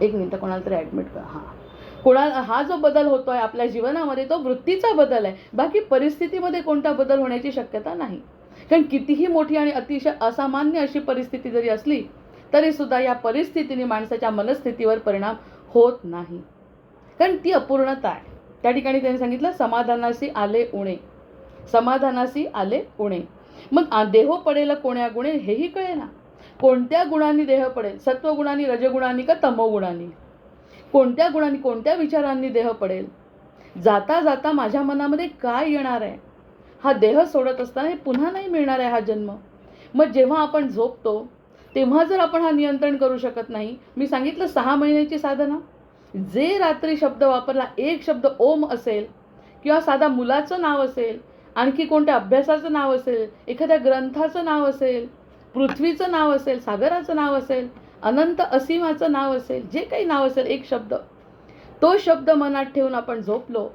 एक मिनिट, कोणाला तरी ॲडमिट करा. हा जो बदल होतोय आपल्या जीवनामध्ये तो वृत्तीचा बदल आहे. बाकी परिस्थितीमध्ये कोणता बदल होण्याची शक्यता नाही. कारण कितीही मोठी आणि अतिशय असामान्य अशी परिस्थिती जरी असली तरी सुद्धा या परिस्थितीने माणसाच्या मनस्थितीवर परिणाम होत नाही, कारण ती अपूर्णता आहे. त्या ठिकाणी त्यांनी सांगितलं समाधानासी आले उणे. समाधानासी आले उणे. मग देहो पडेल कोण्या गुणे हेही कळे ना. कोणत्या गुणांनी देह पडेल? सत्वगुणांनी, रजगुणांनी का तमोगुणांनी? कोणत्या गुणांनी, कोणत्या विचारांनी देह पडेल? जाता जाता माझ्या मनामध्ये काय येणार आहे? हा देह सोडत असताना हे पुन्हा नाही मिळणार आहे हा जन्म. मग जेव्हा आपण झोपतो तेव्हा जर आपण हा नियंत्रण करू शकत नाही, मी सांगितलं 6 महिन्याची साधना, जे रात्री शब्द वापरला, एक शब्द ओम असेल किंवा साधा मुलाचं नाव असेल, आणखी कोणत्या अभ्यासाचं नाव असेल, एखाद्या ग्रंथाचं नाव असेल, पृथ्वीचं नाव असेल, सागराचं नाव असेल, अनंत असीमाचं नाव असेल, जे काही नाव असेल, एक शब्द, तो शब्द मनात ठेवून आपण झोपलो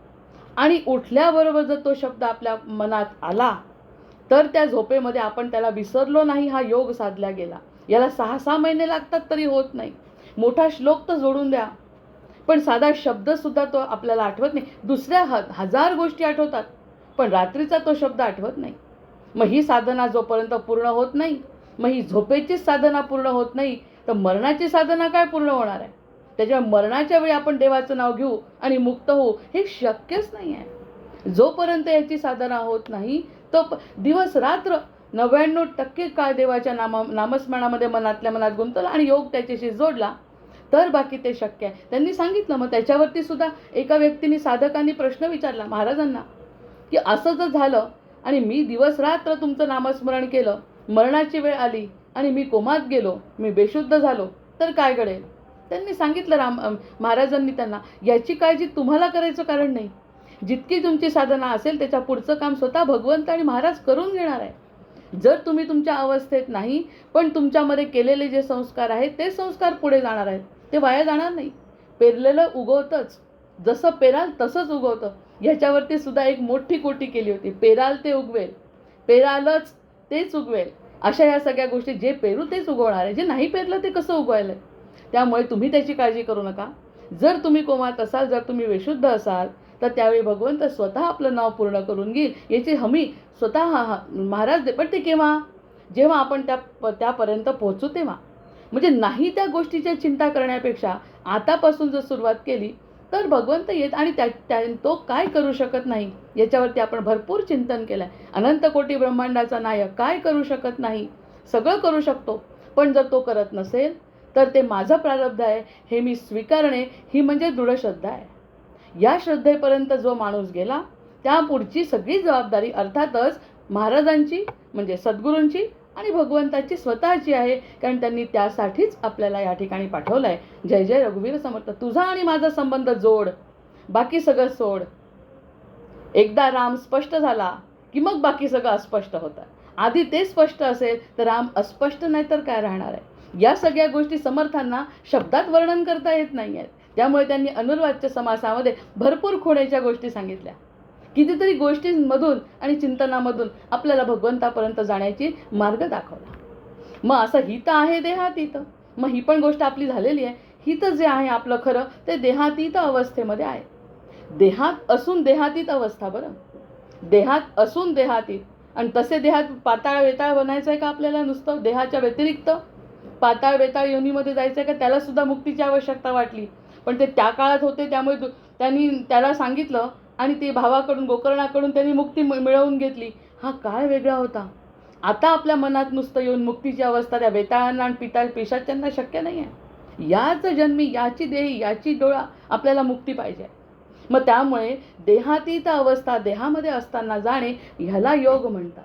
आणि उठल्याबरोबर जर तो शब्द आपल्या मनात आला तर त्या झोपेमध्ये आपण त्याला विसरलो नाही, हा योग साधला गेला. याला 6-6 महिने लागतात तरी होत नाही. मोठा श्लोक तर जोडून द्या, पण साधा शब्दसुद्धा तो आपल्याला आठवत नाही. दुसऱ्या 1000 गोष्टी आठवतात, पण रात्रीचा तो शब्द आठवत नाही. मग ही साधना जोपर्यंत पूर्ण होत नाही, मग ही झोपेचीच साधना पूर्ण होत नाही, तर मरणाची साधना काय पूर्ण होणार आहे? त्याच्यामुळे मरणाच्या वेळी आपण देवाचं नाव घेऊ आणि मुक्त होऊ हे शक्यच नाही आहे. जोपर्यंत याची साधना होत नाही तो दिवस रात्र 99% काळ देवाच्या नामस्मरणामध्ये मनातल्या मनात गुंतवला आणि योग त्याच्याशी जोडला तर बाकी ते शक्य आहे. त्यांनी सांगितलं. मग त्याच्यावरती सुद्धा एका व्यक्तीने, साधकांनी प्रश्न विचारला महाराजांना की असं जर झालं आणि मी दिवस रात्र तुमचं नामस्मरण केलं, मरणाची वेळ आली आणि मी कोमात गेलो, मी बेशुद्ध झालो, तर काय घडेल? त्यांनी सांगितलं महाराजांनी त्यांना, याची काळजी तुम्हाला करायचं कारण नाही. जितकी तुमची साधना असेल त्याच्या पुढचं काम स्वतः भगवंत आणि महाराज करून घेणार आहे. जर तुम्ही तुमच्या अवस्थेत नाही, पण तुमच्यामध्ये केलेले जे संस्कार आहेत ते संस्कार पुढे जाणार आहेत, ते वाया जाणार नाही. पेरलेलं उगवतंच, जसं पेराल तसंच उगवतं. ह्याच्यावरती सुद्धा एक मोठी कोटी केली होती, पेराल ते उगवेल, पेरालच तेच उगवेल. अशा या सगळ्या गोष्टी, जे पेरू तेच उगवणार आहे, जे नाही पेरलं ते कसं उगवायलं. त्यामुळे तुम्ही त्याची काळजी करू नका. जर तुम्ही कोमात असाल, जर तुम्ही विशुद्ध असाल, तर त्यावेळी भगवंत स्वतः आपलं नाव पूर्ण करून घेईल, याची हमी स्वतः महाराज दे. पण ते केव्हा? जेव्हा आपण त्यापर्यंत पोहोचू तेव्हा. म्हणजे नाही त्या गोष्टीची चिंता करण्यापेक्षा आतापासून जर सुरुवात केली तर भगवंत येत आणि तो काय करू शकत नाही याच्यावरती आपण भरपूर चिंतन केलं आहे. अनंत कोटी ब्रह्मांडाचा नायक काय करू शकत नाही? सगळं करू शकतो. पण जर तो करत नसेल तर ते माझं प्रारब्ध आहे हे मी स्वीकारणे, ही म्हणजे दृढ श्रद्धा आहे. या श्रद्धेपर्यंत जो माणूस गेला त्या पुढची सगळी जबाबदारी अर्थातच महाराजांची, म्हणजे सद्गुरूंची आणि भगवंताची स्वतःची आहे. कारण त्यांनी त्यासाठीच आपल्याला या ठिकाणी पाठवलं आहे. जय जय रघुवीर समर्थ. तुझा आणि माझा संबंध जोड, बाकी सगळं सोड. एकदा राम स्पष्ट झाला की मग बाकी सगळं अस्पष्ट होतं. आधी ते स्पष्ट असेल तर राम अस्पष्ट नाही तर काय राहणार आहे. या सगळ्या गोष्टी समर्थांना शब्दात वर्णन करता येत नाही आहेत. त्यामुळे त्यांनी अनुर्वाच्य समासामध्ये भरपूर खुणेच्या गोष्टी सांगितल्या. कितीतरी गोष्टींमधून आणि चिंतनामधून आपल्याला भगवंतापर्यंत जाण्याची मार्ग दाखवला. मग असं हित आहे देहातीत. मग ही पण गोष्ट आपली झालेली आहे. हित जे आहे आपलं खरं ते देहातीत अवस्थेमध्ये आहे. देहात असून देहातीत अवस्था. बरं, देहात असून देहातीत. आणि तसे देहात पाताळ वेताळ बनायचं आहे का आपल्याला? नुसतं देहाच्या व्यतिरिक्त पाताळ वेताळ योनीमध्ये जायचं आहे का? त्याला सुद्धा मुक्तीची आवश्यकता वाटली. पण ते त्या काळात होते, त्यामुळे त्यांनी त्याला सांगितलं आणि ते भावाकडून गोकर्णाकडून त्यांनी मुक्ती मिळवून घेतली. हा काळ वेगळा होता. आता आपल्या मनात नुसतं येऊन मुक्तीची अवस्था त्या वेताळांना आणि पिशाच्यांना शक्य नाही आहे. याच जन्मी, याची देही, याची डोळा आपल्याला मुक्ती पाहिजे. मग त्यामुळे देहातीत अवस्था देहामध्ये असताना जाणे ह्याला योग म्हणतात.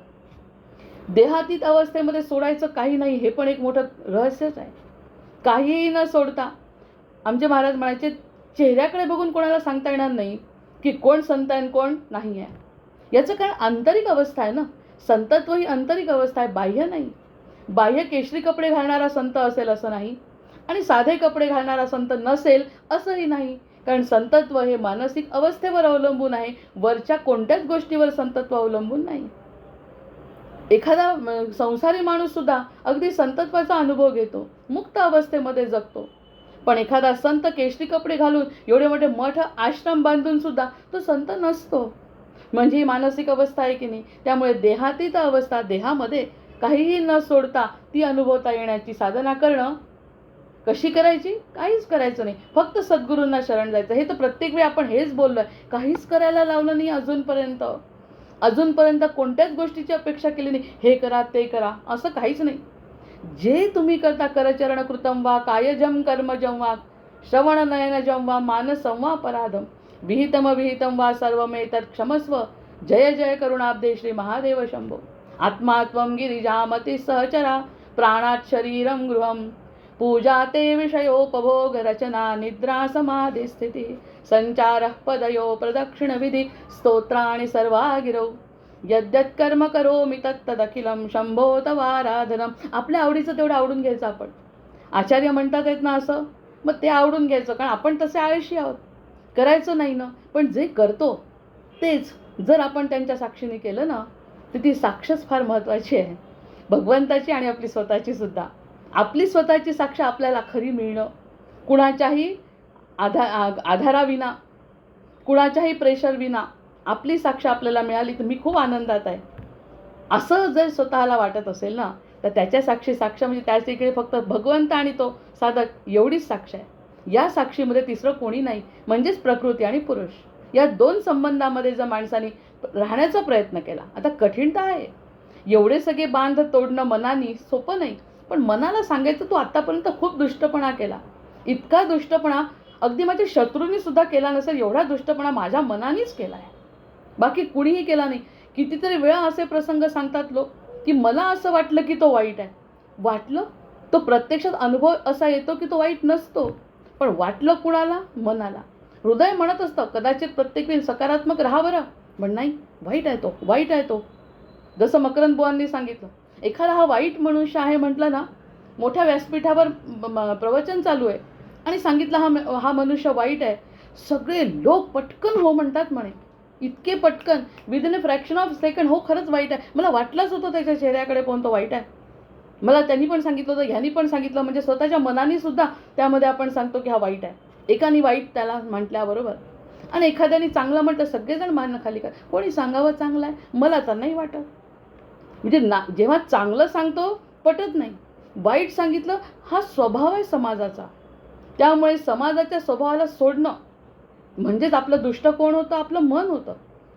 देहातीत अवस्थेमध्ये सोडायचं काही नाही, हे पण एक मोठं रहस्यच आहे. काहीही न सोडता आमचे महाराज म्हणायचे, चेहऱ्याकडे बघून कोणाला सांगता येणार नाही की कोण संत आहे कोण नाही आहे. याचं कारण आंतरिक अवस्था आहे ना. संतत्व ही आंतरिक अवस्था आहे, बाह्य नाही. बाह्य केशरी कपडे घालणारा संत असेल असं नाही, आणि साधे कपडे घालणारा संत नसेल असंही नाही. कारण संतत्व हे मानसिक अवस्थेवर अवलंबून आहे, वरच्या कोणत्याच गोष्टीवर संतत्व अवलंबून नाही. एखादा संसारी माणूस सुद्धा अगदी संतत्वाचा अनुभव घेतो, मुक्त अवस्थेमध्ये जगतो. पण एखादा संत केशरी कपडे घालून एवढे मोठे मठ आश्रम बांधून सुद्धा तो संत नसतो. म्हणजे ही मानसिक अवस्था आहे की नाही. त्यामुळे देहातीत अवस्था देहामध्ये काहीही न सोडता ती अनुभवता येण्याची साधना करणं. कशी करायची? काहीच करायचं नाही, फक्त सद्गुरूंना शरण जायचं. हे तर प्रत्येक वेळी आपण हेच बोललोय. काहीच करायला लावलं नाही अजूनपर्यंत कोणत्याच गोष्टीची अपेक्षा केली नाही. हे करा ते करा असं काहीच नाही. जे तुम्ही करता, करचरण कृतम वा कायजम कर्मजम वा श्रवण नयनजम वा मानसम वा पराधम विहितम विहितम वा सर्वमेतत् क्षमस्व. जय जय करुणाब्दे श्री महादेव शंभो. आत्मा त्वं गिरिजामती सहचरा प्राणात् शरीरं गृहं पूजा ते विषयोपभोग रचना निद्रा समाधि स्थिती संचारः पदयो प्रदक्षिण विधी स्तोत्राणि सर्वा गिरौ यद्यत् कर्म करोमि तत्तदखिलं शंभो तवाराधनम. आपल्या आवडीचं तेवढं आवडून घ्यायचं. आपण आचार्य म्हणतात आहेत ना असं, मग ते आवडून घ्यायचं. कारण आपण तसे आळशी आहोत, करायचं नाही ना. पण जे करतो तेच जर आपण त्यांच्या साक्षीने केलं ना, तर ती साक्षच फार महत्त्वाची आहे, भगवंताची आणि आपली स्वतःची सुद्धा. आपली स्वतःची साक्ष आपल्याला खरी मिळणं, कुणाच्याही आधाराविना, कुणाच्याही प्रेशर विना आपली साक्ष आपल्याला मिळाली तर मी खूप आनंदात आहे असं जर स्वतःला वाटत असेल ना, तर त्याच्या साक्ष म्हणजे त्याच इकडे फक्त भगवंत आणि तो साधक एवढीच साक्ष आहे. या साक्षीमध्ये तिसरं कोणी नाही. म्हणजेच प्रकृती आणि पुरुष या दोन संबंधामध्ये जर माणसाने राहण्याचा प्रयत्न केला. आता कठीणता आहे, एवढे सगळे बांध तोडणं मनाने सोपं नाही. पण मनाला सांगायचं, तू आत्तापर्यंत खूप दुष्टपणा केला, इतका दुष्टपणा अगदी माझ्या शत्रूंनी सुद्धा केला नसेल एवढा दुष्टपणा माझ्या मनानेच केला आहे, बाकी कुणीही केला नाही. कितीतरी वेळा असे प्रसंग सांगतात लोक की मला असं वाटलं की तो वाईट आहे. वाटलं, तो प्रत्यक्षात अनुभव असा येतो की तो वाईट नसतो, पण वाटलं कुणाला? मनाला. हृदय म्हणत असतं कदाचित प्रत्येक वेळी सकारात्मक राहा बरं, पण नाही, वाईट आहे तो, वाईट आहे तो. जसं मकरंद बुवांनी सांगितलं, एखादा हा वाईट मनुष्य आहे म्हटलं ना, मोठ्या व्यासपीठावर प्रवचन चालू आहे आणि सांगितलं हा मनुष्य वाईट आहे, सगळे लोक पटकन हो म्हणतात म्हणे, इतके पटकन, within a fraction of second. हो खरंच वाईट आहे. मला वाटलंच होतं त्याच्या चेहऱ्याकडे पाहून तो वाईट आहे. मला त्यांनी पण सांगितलं होतं, ह्यांनी पण सांगितलं. म्हणजे स्वतःच्या मनाने सुद्धा त्यामध्ये आपण सांगतो की हा वाईट आहे. एकाने वाईट त्याला म्हटल्याबरोबर आणि एखाद्याने चांगलं म्हटलं, सगळेजण मानणं खाली कर. कोणी सांगावं चांगलं आहे, मला तर नाही वाटत. म्हणजे जेव्हा चांगलं सांगतो पटत नाही, वाईट सांगितलं हा स्वभाव आहे समाजाचा. त्यामुळे समाजाच्या स्वभावाला सोडणं म्हणजेच आपलं दुष्ट कोण होतं? आपलं मन होतं.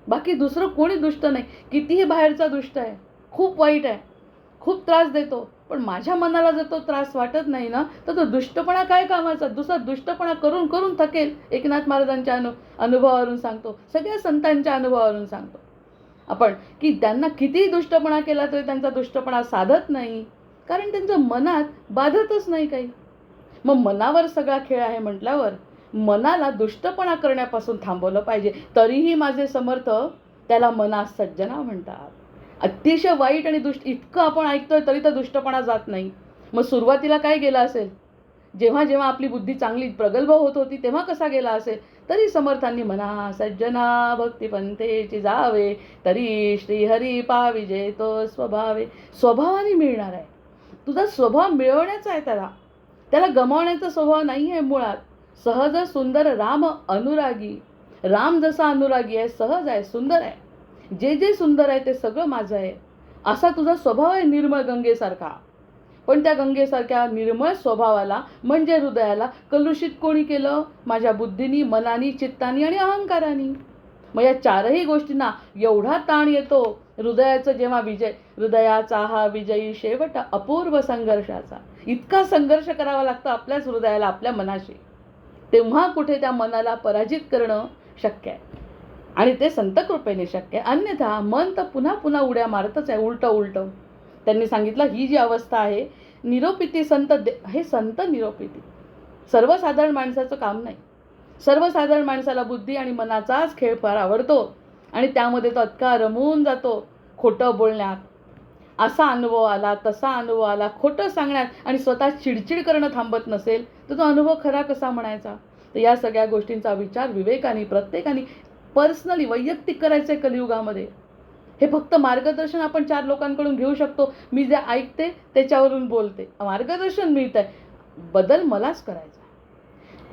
बाकी दुसरं कोणी दुष्ट नाही. कितीही बाहेरचा दुष्ट आहे, खूप वाईट आहे, खूप त्रास देतो, पण माझ्या मनाला जर तो त्रास वाटत नाही ना, तर तो दुष्टपणा काय कामाचा? दुसरा दुष्टपणा करून करून थकेल. एकनाथ महाराजांच्या अनुभवावरून सांगतो, सगळ्या संतांच्या अनुभवावरून सांगतो आपण की त्यांना कितीही दुष्टपणा केला तरी त्यांचा दुष्टपणा साधत नाही, कारण त्यांच्या मनात बाधतच नाही काही. मग मनावर सगळा खेळ आहे म्हटल्यावर मनाला दुष्टपणा करण्यापासून थांबवलं पाहिजे. तरीही माझे समर्थ त्याला मनास सज्जना म्हणतात. अतिशय वाईट आणि दुष्ट इतकं आपण ऐकतोय तरी तर दुष्टपणा जात नाही. मग सुरुवातीला काय गेला असेल? जेव्हा जेव्हा आपली बुद्धी चांगली प्रगल्भ होत होती तेव्हा कसा गेला असेल? तरी समर्थांनी म्हणा सज्जना भक्तिपंथेची जावे, तरी श्रीहरी पाविजे तो स्वभावे. स्वभावाने मिळणार आहे. तुझा स्वभाव मिळवण्याचा आहे, त्याला गमावण्याचा स्वभाव नाही आहे मुळात. सहज सुंदर राम अनुरागी राम जसा अनुरागी आहे, सहज आहे, सुंदर आहे, जे जे सुंदर आहे ते सगळं माझं आहे, असा तुझा स्वभाव आहे निर्मळ गंगेसारखा. पण त्या गंगेसारख्या निर्मळ स्वभावाला म्हणजे हृदयाला कलुषित कोणी केलं? माझ्या बुद्धीनी, मनानी, चित्तानी आणि अहंकारानी. मग या चारही गोष्टींना एवढा ताण येतो हृदयाचं जेव्हा हृदयाचा हा विजयी शेवट अपूर्व संघर्षाचा. इतका संघर्ष करावा लागतो आपल्याच हृदयाला, आपल्या मनाशी. तेव्हा कुठे त्या मनाला पराजित करणं शक्य आहे. आणि ते संत कृपेने शक्य आहे. अन्यथा मन तर पुन्हा पुन्हा उड्या मारतच आहे, उलटं उलटं. त्यांनी सांगितलं ही जी अवस्था आहे, निरोपिती हे संत निरोपिती. सर्वसाधारण माणसाचं काम नाही. सर्वसाधारण माणसाला बुद्धी आणि मनाचाच खेळ फार आवडतो आणि त्यामध्ये तो अतका रमून जातो. खोटं बोलण्यात, असा अनुभव आला, तसा अनुभव आला, खोटं सांगण्यात आणि स्वतः चिडचिड करणं थांबत नसेल तर तो अनुभव खरा कसा म्हणायचा? तर या सगळ्या गोष्टींचा विचार विवेकाने प्रत्येकाने पर्सनली वैयक्तिक करायचं आहे कलियुगामध्ये. हे फक्त मार्गदर्शन आपण 4 लोकांकडून घेऊ शकतो. मी जे ऐकते त्याच्यावरून बोलते, मार्गदर्शन मिळत आहे, बदल मलाच करायचा.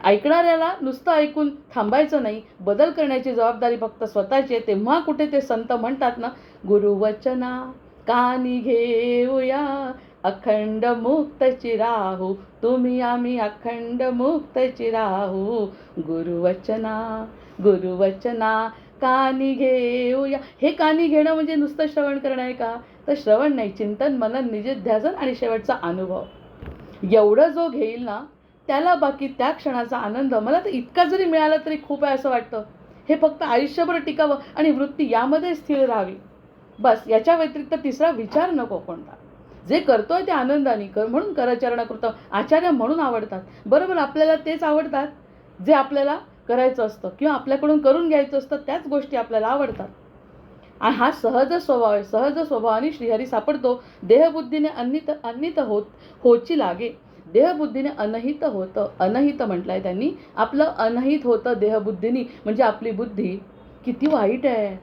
ऐकणाऱ्याला नुसतं ऐकून थांबायचं नाही, बदल करण्याची जबाबदारी फक्त स्वतःची आहे. तेव्हा कुठे ते संत म्हणतात ना, गुरुवचना कानी घेऊया अखंड मुक्तची राहू, तुम्ही आम्ही अखंड मुक्तची राहू. गुरुवचना कानी घेऊया. हे कानी घेणं म्हणजे नुसतं श्रवण करणं आहे का? तर श्रवण नाही, चिंतन, मनन, निजिध्यासन आणि शेवटचा अनुभव. एवढं जो घेईल ना त्याला बाकी त्या क्षणाचा आनंद मला तर इतका जरी मिळाला तरी खूप आहे असं वाटतं. हे फक्त आयुष्यभर टिकावं आणि वृत्ती यामध्ये स्थिर राहावी, बस. याच्या व्यतिरिक्त तिसरा विचार नको कोणता. जे करतोय ते आनंदाने कर, म्हणून करचरणकृत. आचार्य म्हणून आवडतात. बरोबर आपल्याला तेच आवडतात जे आपल्याला करायचं असतं किंवा आपल्याकडून करून घ्यायचं असतं, त्याच गोष्टी आपल्याला आवडतात. आणि हा सहज स्वभाव आहे. सहज स्वभावाने श्रीहरी सापडतो. देहबुद्धीने अन्नित होची लागे. देहबुद्धीने अनहित होतं. अनहित म्हटलंय त्यांनी. आपलं अनहित होतं देहबुद्धीनी, म्हणजे आपली बुद्धी किती वाईट आहे.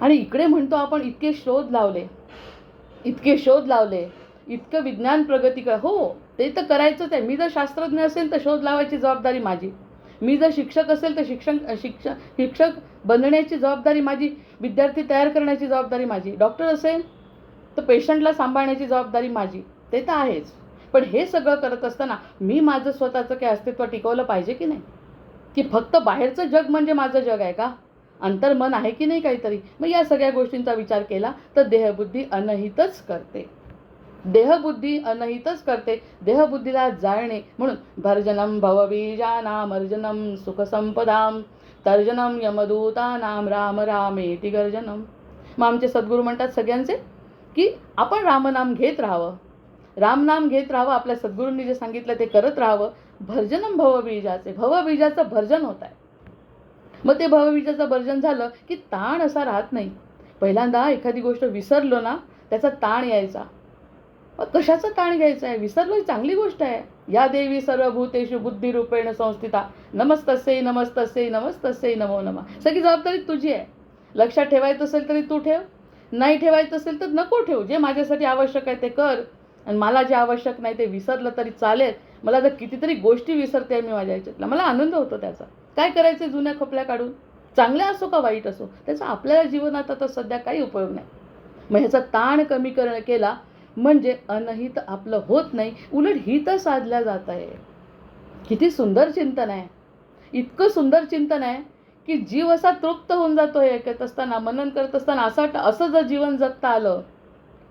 आणि इकडे म्हणतो आपण इतके शोध लावले, इतकं विज्ञान प्रगती हो ते तर करायचंच आहे. मी जर शास्त्रज्ञ असेल तर शोध लावायची जबाबदारी माझी. मी जर शिक्षक असेल तर शिक्षक बनण्याची जबाबदारी माझी. विद्यार्थी तयार करण्याची जबाबदारी माझी. डॉक्टर असेल तर पेशंटला सांभाळण्याची जबाबदारी माझी. ते तर आहेच. पण हे सगळं करत असताना मी माझं स्वतःचं काय अस्तित्व टिकवलं पाहिजे की नाही? की फक्त बाहेरचं जग म्हणजे माझं जग आहे का? अंतर्मन आहे की नाही काहीतरी? मग या सगळ्या गोष्टींचा विचार केला तर देहबुद्धी अनहितच करते. देहबुद्धीला जाळणे. म्हणून भर्जनम भवबीजानामर्जनम सुखसंपदाम तर्जनम यमदूतानाम राम रामेति गर्जनम. मग आमचे सद्गुरू म्हणतात सगळ्यांचे की आपण रामनाम घेत राहावं, रामनाम घेत राहावं. आपल्या सद्गुरूंनी जे सांगितलं ते करत राहावं. भर्जनम भवबीजाचं भर्जन होत आहे. मग ते भवबीजाचं भर्जन झालं की ताण असा राहत नाही. पहिल्यांदा एखादी गोष्ट विसरलो ना त्याचा ताण यायचा. कशाचा ताण घ्यायचा आहे? विसरलो ही चांगली गोष्ट आहे. या देवी सर्वभूतेषु बुद्धिरूपेण संस्थिता नमस्तस्यै नमो नमः. सगळी जबाबदारी तुझी आहे. लक्षात ठेवायचं असेल तरी तू ठेव, नाही ठेवायचं असेल तर नको ठेव. जे माझ्यासाठी आवश्यक आहे ते कर आणि मला जे आवश्यक नाही ते विसरलं तरी चालेल. मला तर कितीतरी गोष्टी विसरते मी माझ्या ह्याच्यातला, मला आनंद होतो त्याचा. काय करायचं जुन्या खपल्या काढून? चांगल्या असो का वाईट असो, त्याचा आपल्याला जीवनात आता सध्या काही उपयोग नाही. मग ह्याचा ताण कमी केला म्हणजे अनहित आपलं होत नाही, उलट हित साधल्या जात आहे. किती सुंदर चिंतन आहे. इतकं सुंदर चिंतन आहे की जीव असा तृप्त होऊन जातो. हे ऐकत असताना, मनन करत असताना असं जर जीवन जगता आलं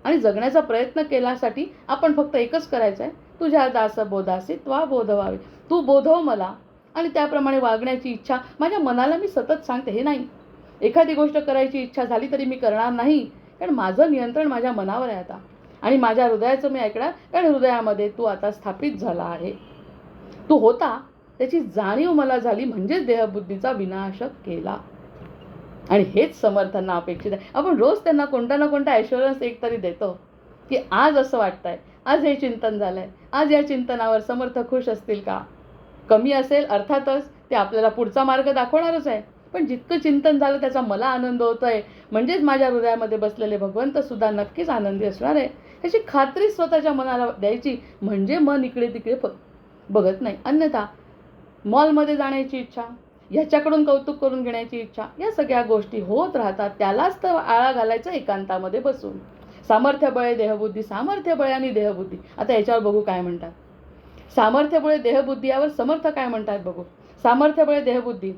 आणि जगण्याचा प्रयत्न केल्यासाठी आपण फक्त एकच करायचं आहे, तुझ्या दास बोधासी त्वा बोध व्हावे. तू बोधव मला आणि त्याप्रमाणे वागण्याची इच्छा माझ्या मनाला मी सतत सांगते. हे नाही एखादी गोष्ट करायची इच्छा झाली तरी मी करणार नाही, कारण माझं नियंत्रण माझ्या मनावर आहे आता. आणि माझ्या हृदयाचं मी ऐकणार, कारण हृदयामध्ये तू आता स्थापित झाला आहे. तू होता त्याची जाणीव मला झाली, म्हणजेच देहबुद्धीचा विनाश केला. आणि हेच समर्थांना अपेक्षित आहे. आपण रोज त्यांना कोणता ना कोणता ॲश्युरन्स एक तरी देतो की आज असं वाटतंय, आज हे चिंतन झालंय, आज या चिंतनावर समर्थ खुश असतील का? कमी असेल अर्थातच ते आपल्याला पुढचा मार्ग दाखवणारच आहे. पण जितकं चिंतन झालं त्याचा मला आनंद होतोय, म्हणजेच माझ्या हृदयामध्ये बसलेले भगवंत सुद्धा नक्कीच आनंदी असणार आहे, ह्याची खात्री स्वतःच्या मनाला द्यायची. म्हणजे मन इकडे तिकडे बघत नाही. अन्यथा मॉलमध्ये जाण्याची इच्छा, ह्याच्याकडून कौतुक करून घेण्याची इच्छा, या सगळ्या गोष्टी होत राहतात. त्यालाच तर आळा घालायचा एकांतामध्ये बसून. सामर्थ्य बळे देहबुद्धी, सामर्थ्य बळे आणि देहबुद्धी. आता याच्यावर बघू काय म्हणतात. सामर्थ्य बळे देहबुद्धी, यावर समर्थ काय म्हणतात बघू. सामर्थ्य बळे देहबुद्धी,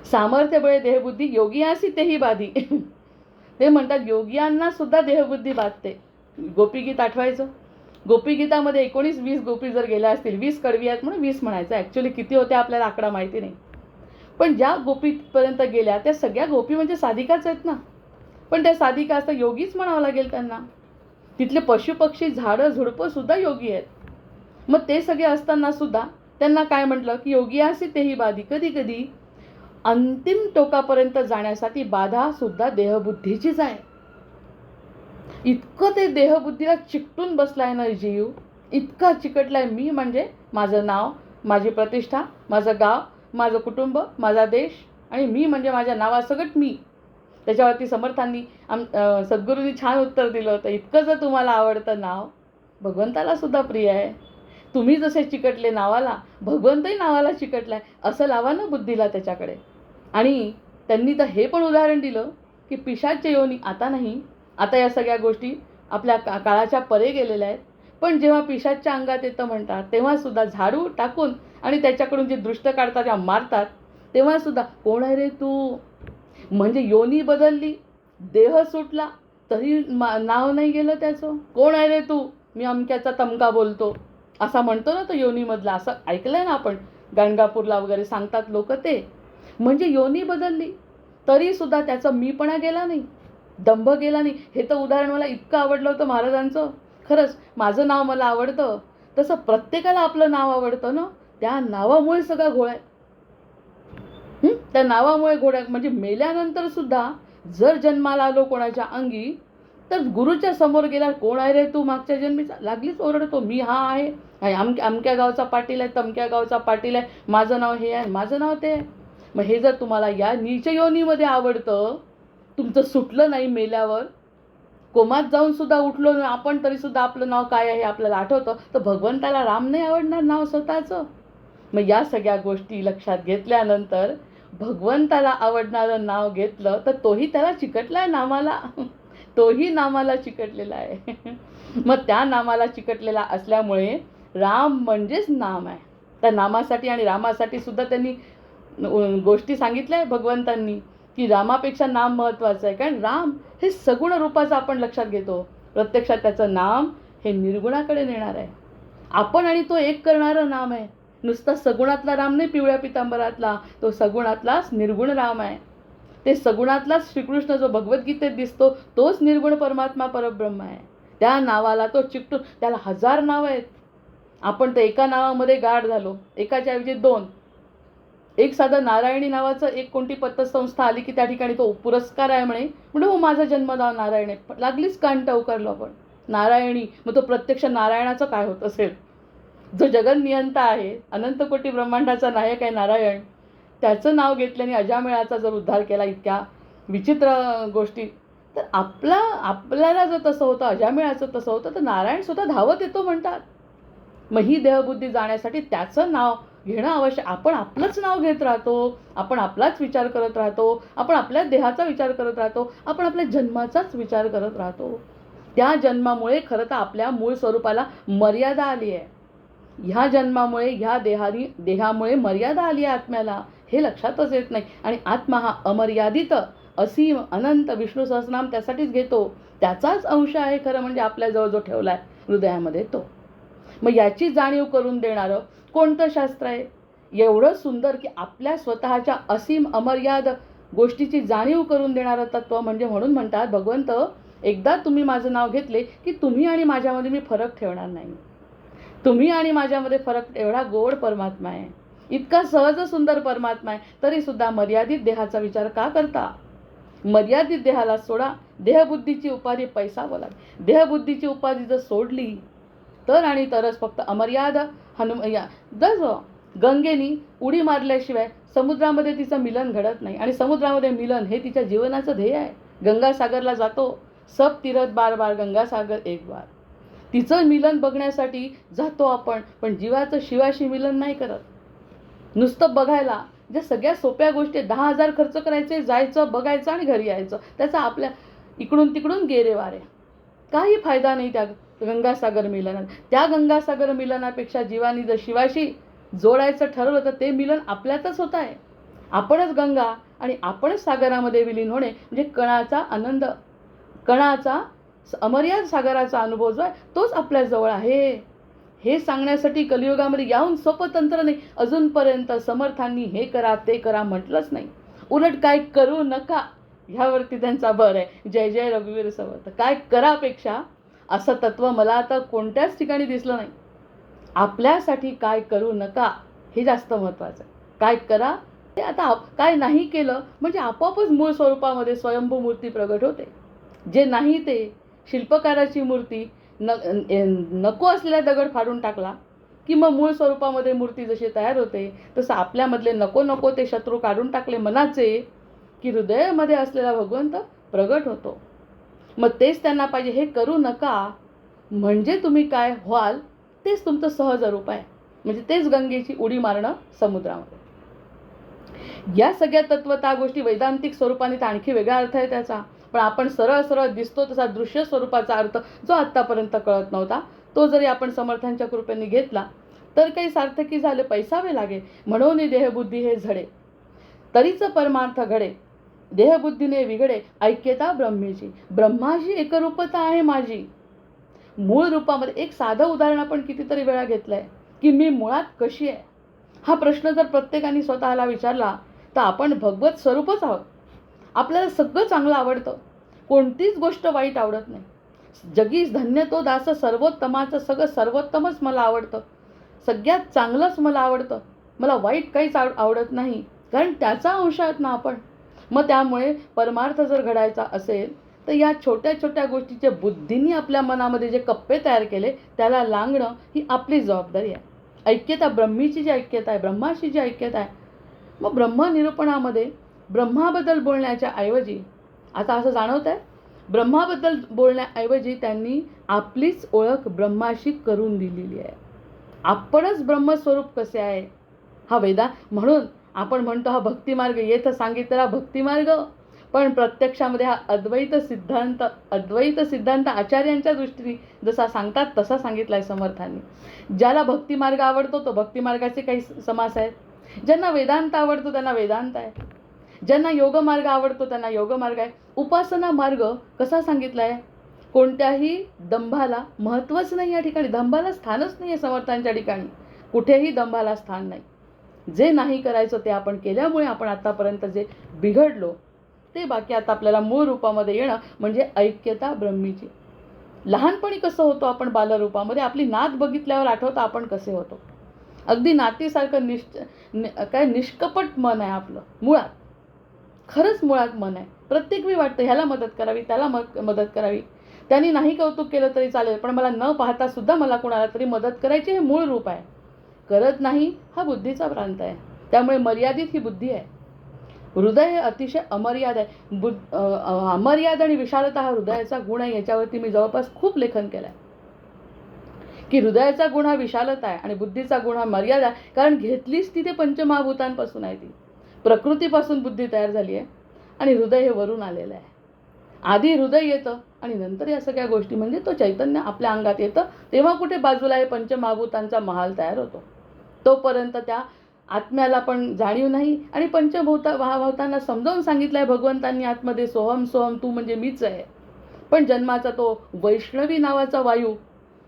सामर्थ्य बळे देहबुद्धी योगियासी तेही बाधी. ते म्हणतात योगियांना सुद्धा देहबुद्धी बाधते. गोपीगीत आठवायचं. गोपीगीतामध्ये 19-20 गोपी जर गेल्या असतील, 20 कडवी आहेत म्हणून 20 म्हणायचं. ॲक्च्युली किती होते आपल्याला आकडा माहिती नाही. पण ज्या गोपीपर्यंत गेल्या त्या सगळ्या गोपी म्हणजे साधिकाच आहेत ना. पण त्या साधिका असता योगीच म्हणावं लागेल त्यांना. तिथले पशुपक्षी झाडं झुडपं सुद्धा योगी आहेत. मग ते सगळे असताना सुद्धा त्यांना काय म्हटलं की योगियासी तेही बाधी. कधी कधी अंतिम टोकापर्यंत जाण्यासाठी बाधा सुद्धा देहबुद्धीचीच आहे. इतकं ते देहबुद्धीला चिकटून बसलाय ना जीव, इतका चिकटलाय. मी म्हणजे माझं नाव, माझी प्रतिष्ठा, माझं गाव, माझं कुटुंब, माझा देश, आणि मी म्हणजे माझ्या नावासकट मी. त्याच्यावरती समर्थांनी सद्गुरूंनी छान उत्तर दिलं होतं. इतकं जर तुम्हाला आवडतं नाव, भगवंताला सुद्धा प्रिय आहे. तुम्ही जसे चिकटले नावाला, भगवंतही नावाला चिकटलाय. असं लावा ना बुद्धीला त्याच्याकडे. आणि त्यांनी तर हे पण उदाहरण दिलं की पिशाच्य योनी आता नाही, आता या सगळ्या गोष्टी आपल्या काळाच्या परे गेलेल्या आहेत. पण जेव्हा पिशाच्या अंगात येतं म्हणतात, तेव्हा सुद्धा झाडू टाकून आणि त्याच्याकडून जे दृष्ट काढतात किंवा मारतात, तेव्हा सुद्धा कोण आहे रे तू. म्हणजे योनी बदलली, देह सुटला, तरी नाव नाही गेलं त्याचं. कोण आहे रे तू, मी अमक्याचा तमका बोलतो असा म्हणतो ना तो योनीमधला. असं ऐकलंय ना आपण, गाणगापूरला वगैरे सांगतात लोक ते. म्हणजे योनी बदलली तरी सुद्धा त्याचा मीपणा गेला नाही, दंभ गेला नाही. हे तर उदाहरण मला इतकं आवडलं होतं महाराजांचं. खरंच माझं नाव मला आवडतं, तसं प्रत्येकाला आपलं नाव आवडतं ना. त्या नावामुळे सगळा घोळ आहे. त्या नावामुळे घोड्या म्हणजे मेल्यानंतर सुद्धा जर जन्माला आलो कोणाच्या अंगी, तर गुरुच्या समोर गेला, कोण आहे रे तू मागच्या जन्मीचा, लागलीच ओरडतो. मी हा आहे, अमक्या गावचा पाटील आहे, तमक्या गावचा पाटील आहे, माझं नाव हे आहे, माझं नाव ते आहे. मग हे जर तुम्हाला या नीच योनीमध्ये आवडतं, तुमचं सुटलं नाही मेल्यावर, कोमात जाऊन सुद्धा उठलो आपण तरी सुद्धा आपलं नाव काय आहे आपल्याला आठवतं, तर भगवंताला राम नाही आवडणार नाव स्वतःचं. मग या सगळ्या गोष्टी लक्षात घेतल्यानंतर भगवंताला आवडणारं नाव घेतलं तर तोही त्याला चिकटला आहे नामाला. तोही नामाला चिकटलेला आहे. मग त्या नामाला चिकटलेला असल्यामुळे राम म्हणजेच नाम आहे. त्या नामासाठी आणि रामासाठी सुद्धा त्यांनी गोष्टी सांगितल्या आहे भगवंतांनी, की रामापेक्षा नाम महत्त्वाचं आहे. कारण राम हे सगुण रूपाचं आपण लक्षात घेतो, प्रत्यक्षात त्याचं नाम हे निर्गुणाकडे नेणार आहे. आपण आणि तो एक करणारं नाम आहे. नुसता सगुणातला राम नाही, पिवळ्या पितांबरातला, तो सगुणातलाच निर्गुण राम आहे. ते सगुणातलाच श्रीकृष्ण जो भगवद्गीतेत दिसतो तोच निर्गुण परमात्मा परब्रह्म आहे. त्या नावाला तो चिकटून, त्याला 1000 नावं आहेत. आपण तर एका नावामध्ये गाढ झालो, एकाच्या ऐवजी 2. एक साधं नारायणी नावाचं एक कोणती पतसंस्था आली की त्या ठिकाणी तो पुरस्कार आहे म्हणजे हो माझा जन्मनाव नारायण आहे. लागलीच कांट उकारलो आपण, नारायणी. मग तो प्रत्यक्ष नारायणाचं काय होत असेल. जो जगन्नियंता आहे, अनंत कोटी ब्रह्मांडाचा नायक आहे नारायण, त्याचं नाव घेतल्याने अजामेळाचा जर उद्धार केला इतक्या विचित्र गोष्टी, तर आपल्याला जर तसं होतं, अजामेळाचं तसं होतं, तर नारायण सुद्धा धावत येतो म्हणतात. मग ही देहबुद्धी जाण्यासाठी त्याचं नाव घेणं आवश्यक. आपण आपलंच नाव घेत राहतो, आपण आपलाच विचार करत राहतो, आपण आपल्याच देहाचा विचार करत राहतो, आपण आपल्या जन्माचाच विचार करत राहतो. त्या जन्मामुळे खरं तर आपल्या मूळ स्वरूपाला मर्यादा आली आहे. ह्या जन्मामुळे, ह्या देहामुळे मर्यादा आली आहे आत्म्याला, हे लक्षातच येत नाही. आणि आत्मा हा अमर्यादित असीम अनंत विष्णू सहस्रनाम त्यासाठीच घेतो. त्याचाच अंश आहे खरं म्हणजे आपल्याजवळ जो ठेवला आहे हृदयामध्ये तो. मग याची जाणीव करून देणारं कोणतं शास्त्र आहे एवढं सुंदर, की आपल्या स्वतःच्या असीम अमर्याद गोष्टीची जाणीव करून देणारं तत्व म्हणजे. म्हणून म्हणतात भगवंत, एकदा तुम्ही माझं नाव घेतले की तुम्ही आणि माझ्यामध्ये मी फरक ठेवणार नाही. तुम्ही आणि माझ्यामध्ये फरक, एवढा गोड परमात्मा आहे, इतका सहज सुंदर परमात्मा आहे, तरी सुद्धा मर्यादित देहाचा विचार का करता. मर्यादित देहाला सोडा. देहबुद्धीची उपाधी पैसा बोला. देहबुद्धीची उपाधी जर सोडली तर आणि तरच फक्त अमर्याद जस गंगेनी उडी मारल्याशिवाय समुद्रामध्ये तिचं मिलन घडत नाही. आणि समुद्रामध्ये मिलन हे तिच्या जीवनाचं ध्येय आहे. गंगासागरला जातो, सब तीरथ बार बार गंगासागर एक बार. तिचं मिलन बघण्यासाठी जातो आपण, पण जीवाचं शिवाशी मिलन नाही करत. नुसतं बघायला ज्या सगळ्या सोप्या गोष्टी 10,000 खर्च करायचे, जायचं, बघायचं आणि घरी यायचं, त्याचा आपल्या इकडून तिकडून गेरे वारे, काही फायदा नाही त्या गंगासागर मिलनात. त्या गंगासागर मिलनापेक्षा जीवानी जर शिवाशी जोडायचं ठरवलं तर ते मिलन आपल्यातच होत आहे. आपणच गंगा आणि आपणच सागरामध्ये विलीन होणे म्हणजे कणाचा आनंद, कणाचा अमर्याद सागराचा अनुभव जो आहे तोच आपल्याजवळ आहे. हे सांगण्यासाठी कलियुगामध्ये याहून सोपं तंत्र नाही. अजूनपर्यंत समर्थांनी हे करा ते करा म्हटलंच नाही. उलट काय करू नका ह्यावरती त्यांचा भर आहे. जय जय रघुवीर समर्थ. काय करापेक्षा असं तत्व मला आता कोणत्याच ठिकाणी दिसलं नाही. आपल्यासाठी काय करू नका हे जास्त महत्त्वाचं आहे. काय करा ते आता काय नाही केलं म्हणजे आपोआपच मूळ स्वरूपामध्ये स्वयंभू मूर्ती प्रगट होते. जे नाही ते शिल्पकाराची मूर्ती नको असलेला दगड फाडून टाकला की मग मूळ स्वरूपामध्ये मूर्ती जशी तयार होते तसं आपल्यामधले नको नको ते शत्रू काढून टाकले मनाचे की हृदयामध्ये असलेला भगवंत प्रगट होतो. मग तेच त्यांना पाहिजे. हे करू नका म्हणजे तुम्ही काय व्हाल तेच तुमचं सहज रूप आहे. म्हणजे तेच गंगेची उडी मारणं समुद्रामध्ये. या सगळ्या तत्वता गोष्टी वैदांतिक स्वरूपाने तर आणखी वेगळा अर्थ आहे त्याचा. पण आपण सरळ सरळ दिसतो तसा दृश्य स्वरूपाचा अर्थ जो आत्तापर्यंत कळत नव्हता तो जरी आपण समर्थांच्या कृपेने घेतला तर काही सार्थकी झाले. पैसावे लागे म्हणून देहबुद्धी हे झडे तरीच परमार्थ घडे. देहबुद्धीने विघडे ऐक्यता ब्रह्मेची. ब्रह्माची एकरूपता आहे माझी. मूळ रूपामध्ये एक साधं उदाहरण आपण कितीतरी वेळा घेतलंय की मी मुळात कशी आहे. हा प्रश्न जर प्रत्येकाने स्वतःला विचारला तर आपण भगवत स्वरूपच आहोत. आपल्याला सगळं चांगलं आवडतं, कोणतीच गोष्ट वाईट आवडत नाही. जगीस धन्य तो दास सर्वोत्तमाचं सगळं सर्वोत्तमच मला आवडतं. सगळ्यात चांगलंच मला आवडतं. मला वाईट काहीच आवडत नाही कारण त्याचा अंश आहेत ना आपण. मग त्यामुळे परमार्थ जर घडायचा असेल तर या छोट्या छोट्या गोष्टीच्या बुद्धीने आपल्या मनामध्ये जे कप्पे तयार केले त्याला लांगणं ही आपली जबाबदारी आहे. ऐक्यता ब्रह्मीची जी ऐक्यता आहे, ब्रह्माशी जी ऐक्यता आहे. मग ब्रह्मनिरूपणामध्ये ब्रह्माबद्दल बोलण्याच्या ऐवजी आता असं जाणवत आहे ब्रह्माबद्दल बोलण्याऐवजी त्यांनी आपलीच ओळख ब्रह्माशी करून दिलेली आहे. आपणच ब्रह्मस्वरूप कसे आहे हा वेदा. म्हणून आपण म्हणतो हा भक्तिमार्ग येथ सांगितलेला भक्तिमार्ग पण प्रत्यक्षामध्ये हा अद्वैत सिद्धांत आचार्यांच्या दृष्टीने जसा सांगतात तसा सांगितला आहे समर्थांनी. ज्याला भक्तिमार्ग आवडतो तो भक्तिमार्गाचे काही समास आहेत. ज्यांना वेदांत आवडतो त्यांना वेदांत आहे. ज्यांना योगमार्ग आवडतो त्यांना योगमार्ग आहे. उपासना मार्ग कसा सांगितला आहे. कोणत्याही दंभाला महत्त्वच नाही. या ठिकाणी दंभाला स्थानच नाही आहे. समर्थांच्या ठिकाणी कुठेही दंभाला स्थान नाही. जे नाही करायचं ते आपण केल्यामुळे आपण आतापर्यंत जे बिघडलो ते बाकी आता आपल्याला मूळ रूपामध्ये येणं म्हणजे ऐक्यता ब्रह्मीची. लहानपणी कसं होतो आपण बालरूपामध्ये आपली नात बघितल्यावर आठवतं आपण कसे होतो. अगदी नातीसारखं निष्कपट मन आहे आपलं. मुळात खरंच मुळात मन आहे. प्रत्येक वेळी वाटतं ह्याला मदत करावी त्याला मदत करावी. त्यांनी नाही कौतुक केलं तरी चालेल पण मला न पाहता सुद्धा मला कोणाला तरी मदत करायची हे मूळ रूप आहे. करत नाही हा बुद्धीचा प्रांत आहे. त्यामुळे मर्यादित ही बुद्धी आहे. हृदय हे अतिशय अमर्याद आहे. अमर्याद आणि विशालता हा हृदयाचा गुण आहे. याच्यावरती मी जवळपास खूप लेखन केलं आहे की हृदयाचा गुण हा विशालता आहे आणि बुद्धीचा गुण हा मर्यादा आहे. कारण घेतलीच ती ते पंचमहाभूतांपासून आहे. ती प्रकृतीपासून बुद्धी तयार झाली आहे आणि हृदय हे वरून आलेलं आहे. आधी हृदय येतं आणि नंतर या सगळ्या गोष्टी म्हणजे तो चैतन्य आपल्या अंगात येतं. तेव्हा कुठे बाजूला हे पंचमहाभूतांचा महाल तयार होतो. तोपर्यंत त्या आत्म्याला पण जाणीव नाही आणि महाभूतांना समजावून सांगितलं आहे भगवंतांनी आतमध्ये सोहम सोहम तू म्हणजे मीच आहे. पण जन्माचा तो वैष्णवी नावाचा वायू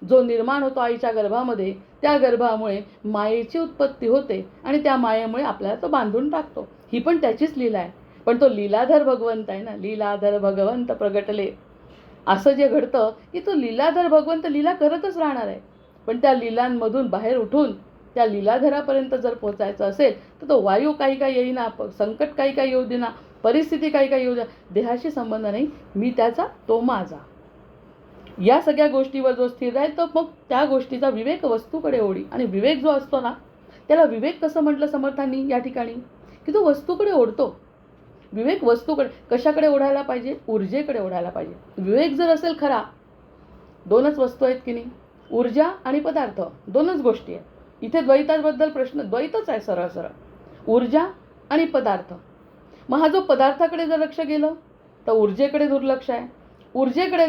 जो निर्माण होतो आईच्या गर्भामध्ये त्या गर्भामुळे मायेची उत्पत्ती होते आणि त्या मायेमुळे आपल्याला तो बांधून टाकतो. ही पण त्याचीच लीला आहे. पण तो लीलाधर भगवंत आहे ना. लीलाधर भगवंत प्रगटले असं जे घडतं की तो लीलाधर भगवंत लीला करतच राहणार आहे. पण त्या लीलांमधून बाहेर उठून त्या लीलाधरापर्यंत जर पोचायचं असेल तर तो वायू काही काही येईना, संकट काही काही येऊ देना, परिस्थिती काही काही येऊ द्या, देहाशी संबंध नाही. मी त्याचा तो माझा. या सगळ्या गोष्टीवर जो स्थिर आहे तर मग त्या गोष्टीचा विवेक वस्तूकडे ओढी. आणि विवेक जो असतो ना त्याला विवेक कसं म्हटलं समर्थांनी या ठिकाणी की तो वस्तूकडे ओढतो. विवेक वस्तूकडे कशाकडे ओढायला पाहिजे. ऊर्जेकडे ओढायला पाहिजे. विवेक जर असेल खरा दोनच वस्तू आहेत की नाही. ऊर्जा आणि पदार्थ दोनच गोष्टी आहेत. इथे द्वैताबद्दल प्रश्न, द्वैतच आहे सरळ सरळ, ऊर्जा आणि पदार्थ. मग हा जो पदार्थाकडे जर लक्ष गेलं तर ऊर्जेकडे दुर्लक्ष आहे, ऊर्जेकडे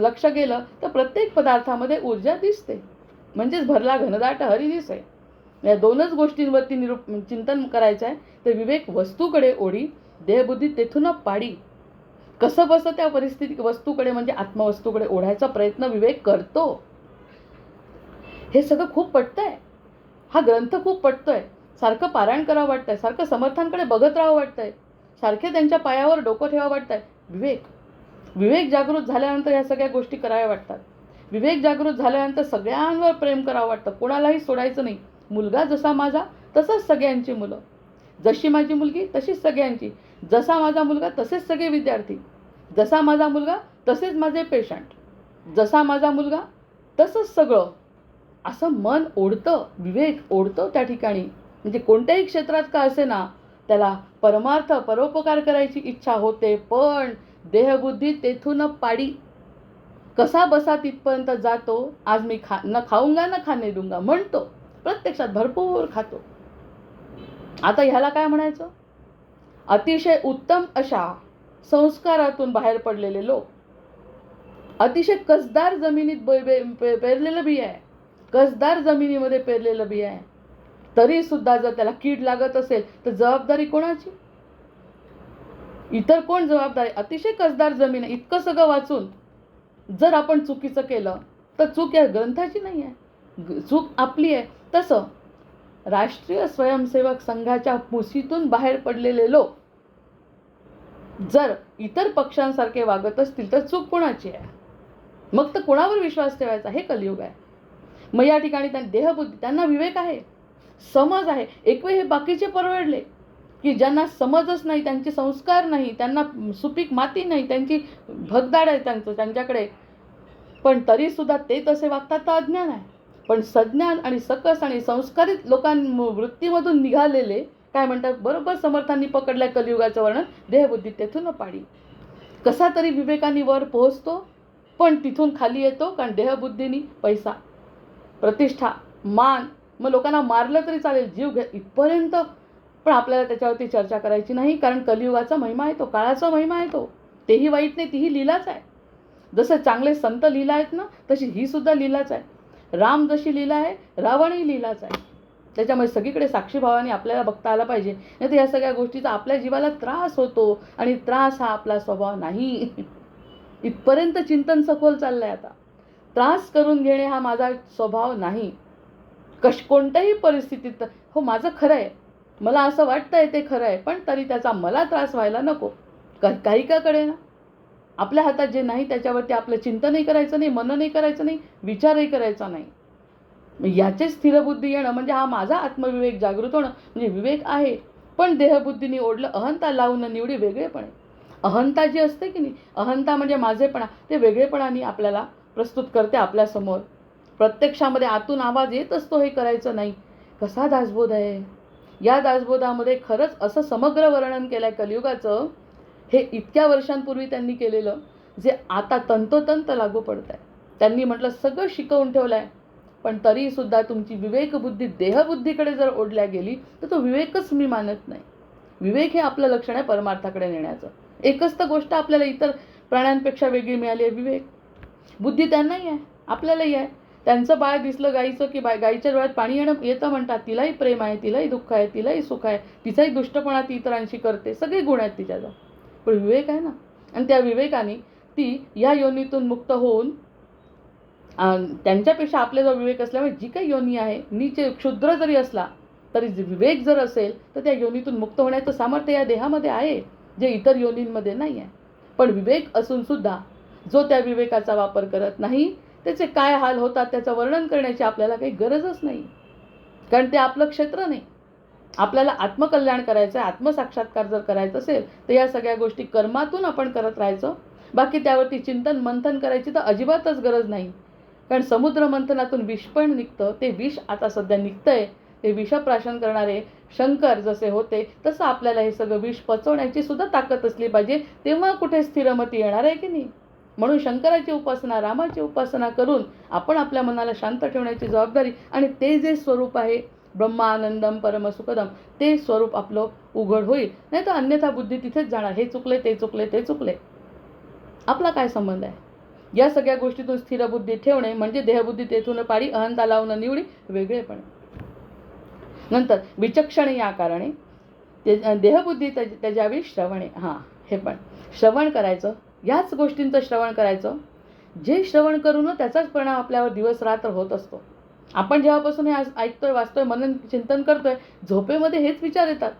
लक्ष गेलं तर प्रत्येक पदार्थामध्ये ऊर्जा दिसते, म्हणजेच भरला घनदाट हरी दिसे. या दोनच गोष्टींवरती चिंतन करायचं आहे. तर विवेक वस्तूकडे ओढी, देहबुद्धी तेथून पाडी. कसं बसं त्या परिस्थिती वस्तूकडे म्हणजे आत्मवस्तूकडे ओढायचा प्रयत्न विवेक करतो. हे सगळं खूप पटतंय, हा ग्रंथ खूप पटतोय, सारखं पारायण करावं वाटतंय, सारखं समर्थांकडे बघत राहावं वाटतंय, सारखे त्यांच्या पायावर डोकं ठेवावं वाटतंय. विवेक जागृत झाल्यानंतर ह्या सगळ्या गोष्टी कराव्या वाटतात. विवेक जागृत झाल्यानंतर सगळ्यांवर प्रेम करावं वाटतं, कोणालाही सोडायचं नाही. मुलगा जसा माझा तसंच सगळ्यांची मुलं, जशी माझी मुलगी तशीच सगळ्यांची, जसा माझा मुलगा तसेच सगळे विद्यार्थी, जसा माझा मुलगा तसेच माझे पेशंट, जसा माझा मुलगा तसंच सगळं, असं मन ओढतं, विवेक ओढतो त्या ठिकाणी. म्हणजे कोणत्याही क्षेत्रात का असे ना, त्याला परमार्थ परोपकार करायची इच्छा होते, पण देहबुद्धी तेथून पाडी. कसा बसा तिथपर्यंत जातो. आज मी न खाऊंगा न खाणे दूंगा म्हणतो, प्रत्यक्षात भरपूर खातो. आता ह्याला काय म्हणायचं? अतिशय उत्तम अशा संस्कारातून बाहेर पडलेले लोक, अतिशय कसदार जमिनीत पेरलेलं बी आहे, कसदार जमिनीमध्ये पेरलेलं बी आहे, तरी सुद्धा जर त्याला कीड लागत असेल तर जबाबदारी कोणाची? इतर कोण जबाबदारी? अतिशय कसदार जमीन आहे, इतकं सगळं वाचून जर आपण चुकीचं केलं तर चूक या ग्रंथाची नाही आहे, चूक आपली आहे. तसं राष्ट्रीय स्वयंसेवक संघाच्या मुशीतून बाहेर पडलेले लोक जर इतर पक्षांसारखे वागत असतील तर चूक कोणाची आहे? मग तर कोणावर विश्वास ठेवायचा? हे कलियुग आहे. मग या ठिकाणी देहबुद्धी, त्यांना विवेक आहे, समज आहे. एकवेळ हे बाकीचे परवडले की ज्यांना समजच नाही, त्यांचे संस्कार नाही, त्यांना सुपीक माती नाही, त्यांची भगदाड आहे त्यांच्याकडे, पण तरीसुद्धा ते तसे वागतात तर अज्ञान आहे. पण सज्ञान आणि सकस आणि संस्कारित वृत्तीमधून निघालेले काय म्हणतात, बरोबर समर्थांनी पकडलंय कलियुगाचं वर्णन, देहबुद्धी तेथून पाडी. कसा तरी विवेकाने वर पोहोचतो, पण तिथून खाली येतो, कारण देहबुद्धीनी पैसा, प्रतिष्ठा, मान, मग लोकांना मारलं तरी चालेल, जीव घ्या इथपर्यंत. पण आपल्याला त्याच्यावरती चर्चा करायची नाही, कारण कलियुगाचा महिमा आहे तो, काळाचा महिमा आहे तो. तेही वाईट नाही, तीही लीलाच आहे. जसं चांगले संत लीला आहेत ना, तशी ही सुद्धा लीलाच आहे. राम जशी लीला आहे, रावणही लीलाच आहे. त्याच्यामुळे सगळीकडे साक्षीभावाने आपल्याला बघता आलं पाहिजे. नाही तर या सगळ्या गोष्टीचा आपल्या जीवाला त्रास होतो, आणि त्रास हा आपला स्वभाव नाही. इथपर्यंत चिंतन सखोल चाललंय आता. त्रास करून घेणे हा माझा स्वभाव नाही. कोणत्याही परिस्थितीत हो माझं खरं आहे, मला असं वाटतंय ते खरं आहे, पण तरी त्याचा मला त्रास व्हायला नको. काही का कळे ना, आपल्या हातात जे नाही त्याच्यावरती आपलं चिंतनही करायचं नाही, मननही करायचं नाही, विचारही करायचा नाही. याचे स्थिरबुद्धी येणं म्हणजे हा माझा आत्मविवेक जागृत होणं. म्हणजे विवेक आहे, पण देहबुद्धीने ओढलं, अहंता लावून निवडी वेगळेपणे. अहंता जी असते की नाही, अहंता म्हणजे माझेपणा, ते वेगळेपणाने आपल्याला प्रस्तुत करते आपल्यासमोर. प्रत्यक्षामध्ये आतून आवाज येत असतो, हे करायचं नाही. कसा दासबोध आहे. या दासबोधामध्ये खरंच असं समग्र वर्णन केलं आहे कलियुगाचं, हे इतक्या वर्षांपूर्वी त्यांनी केलेलं, जे आता तंतोतंत लागू पडत आहे. त्यांनी म्हटलं सगळं शिकवून ठेवलं आहे, पण तरीसुद्धा तुमची विवेकबुद्धी देहबुद्धीकडे जर ओढल्या गेली तर तो विवेकच मी मानत नाही. विवेक हे आपलं लक्षण आहे परमार्थाकडे नेण्याचं. एकच तर गोष्ट आपल्याला इतर प्राण्यांपेक्षा वेगळी मिळाली आहे, विवेक. बुद्धी त्यांनाही आहे, आपल्यालाही आहे. त्यांचं बाळ दिसलं गाईचं की गाईच्या डोळ्यात पाणी येतं म्हणतात. तिलाही प्रेम आहे, तिलाही दुःख आहे, तिलाही सुख आहे, तिचाही दुष्टपणा ती इतरांशी करते, सगळे गुण आहेत तिच्याजवळ. पण विवेक आहे ना, आणि त्या विवेकाने ती या योनीतून मुक्त होऊन, त्यांच्यापेक्षा आपल्याजवळ विवेक असल्यामुळे जी काही योनी आहे, नीच क्षुद्र जरी असला तरी विवेक जर असेल तर त्या योनीतून मुक्त होण्याचं सामर्थ्य या देहामध्ये आहे, जे इतर योनींमध्ये नाही आहे. पण विवेक असून सुद्धा जो त्या विवेकाचा वापर करत नाही, त्याचे काय हाल होतात त्याचं वर्णन करण्याची आपल्याला काही गरजच नाही, कारण ते आपलं क्षेत्र नाही. आपल्याला आत्मकल्याण करायचं आहे, आत्मसाक्षात्कार जर करायचं असेल तर या सगळ्या गोष्टी कर्मातून आपण करत राहायचं. बाकी त्यावरती चिंतन मंथन करायची तर अजिबातच गरज नाही, कारण समुद्र मंथनातून विष पण निघतं. ते विष आता सध्या निघतंय. ते विषप्राशन करणारे शंकर जसे होते तसं आपल्याला हे सगळं विष पचवण्याची सुद्धा ताकद असली पाहिजे, तेव्हा कुठे स्थिरमती येणार आहे की नाही. म्हणून शंकराची उपासना, रामाची उपासना करून आपण आपल्या मनाला शांत ठेवण्याची जबाबदारी, आणि ते जे स्वरूप आहे ब्रह्मानंदम परमसुखदम, ते स्वरूप आपलं उघड होईल. नाही तर अन्यथा बुद्धी तिथेच जाणार, हे चुकले, ते चुकले, ते चुकले. आपला काय संबंध आहे? या सगळ्या गोष्टीतून स्थिर बुद्धी ठेवणे म्हणजे देहबुद्धी तेथून पाडी, अहंता लावून निवडी, वेगळेपणे. नंतर विचक्षण या कारणे देहबुद्धी त्याच्यावी श्रवणे. हे पण श्रवण करायचं, याच गोष्टींचं श्रवण करायचं. जे श्रवण करून त्याचाच परिणाम आपल्यावर दिवस रात्र होत असतो. आपण जेव्हापासून हे ऐकतोय, वाचतोय, मनन चिंतन करतोय, झोपेमध्ये हेच विचार येतात.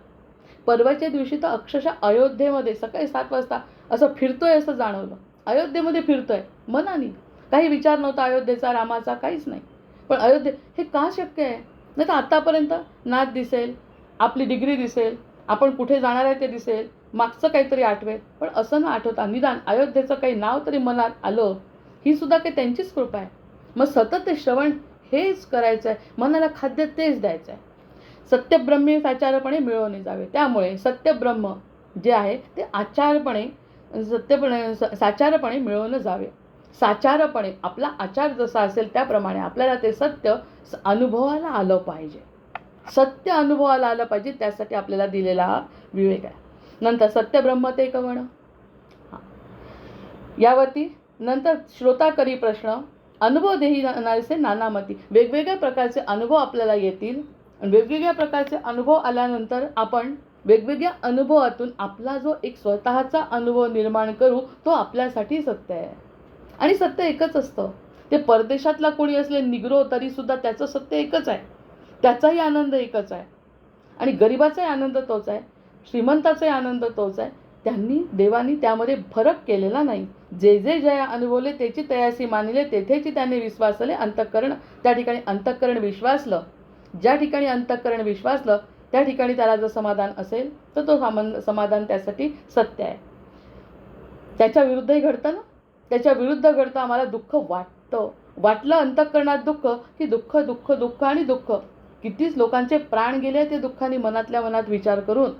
परवाच्या दिवशी तर अक्षरशः अयोध्येमध्ये सकाळी 7 वाजता असं फिरतोय असं जाणवलं. अयोध्येमध्ये फिरतोय मनाने. काही विचार नव्हता अयोध्येचा, रामाचा, काहीच नाही. पण हे का शक्य आहे? नाही तर आतापर्यंत नाद दिसेल, आपली डिग्री दिसेल, आपण कुठे जाणार आहे ते दिसेल, मागचं काहीतरी आठवेल, पण असं न आठवता निदान अयोध्येचं काही नाव तरी मनात आलं, ही सुद्धा काही त्यांचीच कृपा आहे. मग सतत ते श्रवण हेच करायचं आहे, मनाला खाद्य तेच द्यायचं आहे. सत्यब्रह्मी साचारपणे मिळवणे जावे. त्यामुळे सत्यब्रह्म जे आहे ते आचारपणे साचारपणे मिळवणं जावे. साचारपणे आपला आचार जसा असेल त्याप्रमाणे आपल्याला ते सत्य अनुभवाला आलं पाहिजे. सत्य अनुभवाला आलं पाहिजे, त्यासाठी आपल्याला दिलेला हा विवेक आहे. नंतर सत्यब्रह्म ते कवण. यावरती नंतर श्रोता करी प्रश्न, अनुभव देही नाहीसे नानामती. वेगवेगळ्या प्रकारचे अनुभव आपल्याला येतील, आणि वेगवेगळ्या प्रकारचे अनुभव आल्यानंतर आपण वेगवेगळ्या अनुभवातून आपला जो एक स्वतःचा अनुभव निर्माण करू, तो आपल्यासाठी सत्य आहे. आणि सत्य एकच असतं. ते परदेशातला कोणी असले निग्रो तरी सुद्धा त्याचं सत्य एकच आहे, त्याचाही आनंद एकच आहे. आणि गरिबाचाही आनंद तोच आहे, श्रीमंताचाही आनंद तोच आहे. देवानी त्यामध्ये फरक केलेला नाही. जे जे जया अनुभवले त्याची तयासी मानिले, तेथेची त्याने विश्वासले अंतःकरण. त्या ठिकाणी अंतःकरण विश्वासलं, ज्या ठिकाणी अंतःकरण विश्वासलं त्या ठिकाणी त्याला जर समाधान असेल तर तो समाधान त्यासाठी सत्य आहे. त्याच्या विरुद्धही घडतं ना, त्याच्या विरुद्ध घडतं. आम्हाला दुःख वाटलं अंतःकरणात दुःख, की दुःख दुःख दुःख आणि दुःख. कितीच लोकांचे प्राण गेले ते दुःखाने मनातल्या मनात विचार करून.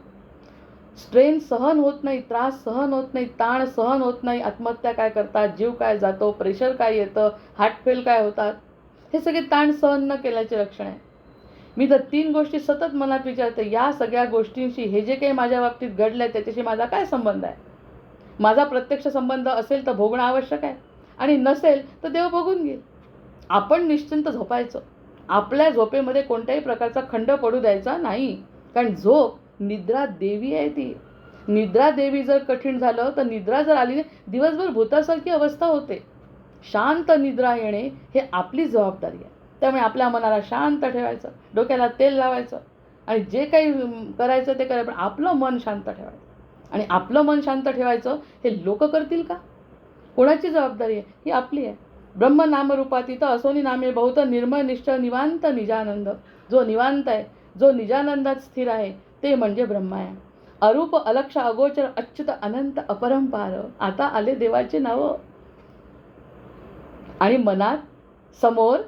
स्ट्रेन सहन होत नाही, त्रास सहन होत नाही, ताण सहन होत नाही, आत्महत्या काय करतात, जीव काय जातो, प्रेशर काय येतं, हार्ट फेल काय होतात, हे सगळे ताण सहन न केल्याचे लक्षण आहे. मी तर 3 गोष्टी सतत मनात विचारते. या सगळ्या गोष्टींशी हे जे काही माझ्या बाबतीत घडलं आहे त्याच्याशी माझा काय संबंध आहे? माझा प्रत्यक्ष संबंध असेल तर भोगणं आवश्यक आहे, आणि नसेल तर देव बघून घेईल. आपण निश्चिंत झोपायचं. आपल्या झोपेमध्ये कोणत्याही प्रकारचा खंड पडू द्यायचा नाही. कारण झोप निद्रा देवी आहे. ती निद्रा देवी जर कठीण झालं तर निद्रा जर आली नाही, दिवसभर भूतासारखी अवस्था होते. शांत निद्रा येणे हे आपली जबाबदारी आहे. त्यामुळे आपल्या मनाला शांत ठेवायचं, डोक्याला तेल लावायचं, आणि जे काही करायचं ते करायचं, पण आपलं मन शांत ठेवायचं. आणि आपलं मन शांत ठेवायचं हे लोक करतील का? कोणाची जबाबदारी आहे? ही आपली आहे. ब्रह्म नामरूपातीत असोनी नामे बहुत निर्मळ निश्चळ निवांत निजानंद. जो निवांत आहे, जो निजानंदात स्थिर आहे, ते म्हणजे ब्रह्म आहे. अरूप अलक्ष अगोचर अच्युत अनंत अपरंपार. आता आले देवाचे नाव. आणि मनात समोर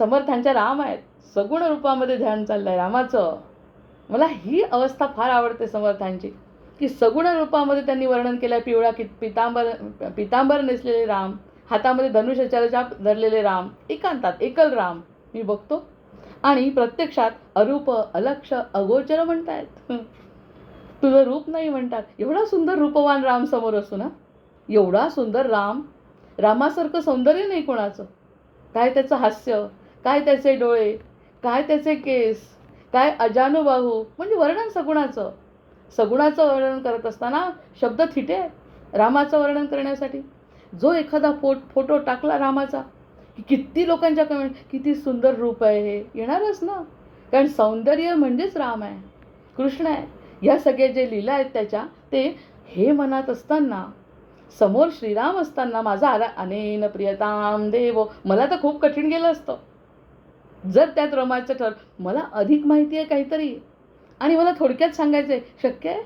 समर्थांच्या राम आहेत. सगुण रूपामध्ये ध्यान चाललंय रामाचं. मला ही अवस्था फार आवडते समर्थांची, की सगुण रूपामध्ये त्यांनी वर्णन केलं. पिवळा पितांबर नेसलेले राम, हातामध्ये धनुष्यचार्य धरलेले राम, एकांतात एकल राम मी बघतो. आणि प्रत्यक्षात अरूप अलक्ष अगोचर म्हणतायत. तुझं रूप नाही म्हणतात. एवढा सुंदर रूपवान राम समोर असतो ना, एवढा सुंदर राम, रामासारखं सौंदर्य नाही कोणाचं. काय त्याचं हास्य, काय त्याचे डोळे, काय त्याचे केस, काय अजानुबाहू, म्हणजे वर्णन सगुणाचं. सगुणाचं वर्णन करत असताना शब्द थिटे आहेत रामाचं वर्णन करण्यासाठी. जो एखादा फोटो टाकला रामाचा, की किती लोकांच्या कमेंट, किती सुंदर रूप आहे, हे येणारच ना. कारण सौंदर्य म्हणजेच राम आहे, कृष्ण आहे. या सगळे जे लीला आहेत त्याच्या, ते हे मनात असताना, समोर श्रीराम असताना माझा अनेन प्रियताम देव, मला तर खूप कठीण गेलं असतं जर त्यात रमायचं ठर. मला अधिक माहिती आहे काहीतरी, आणि मला थोडक्यात सांगायचं आहे. शक्य आहे?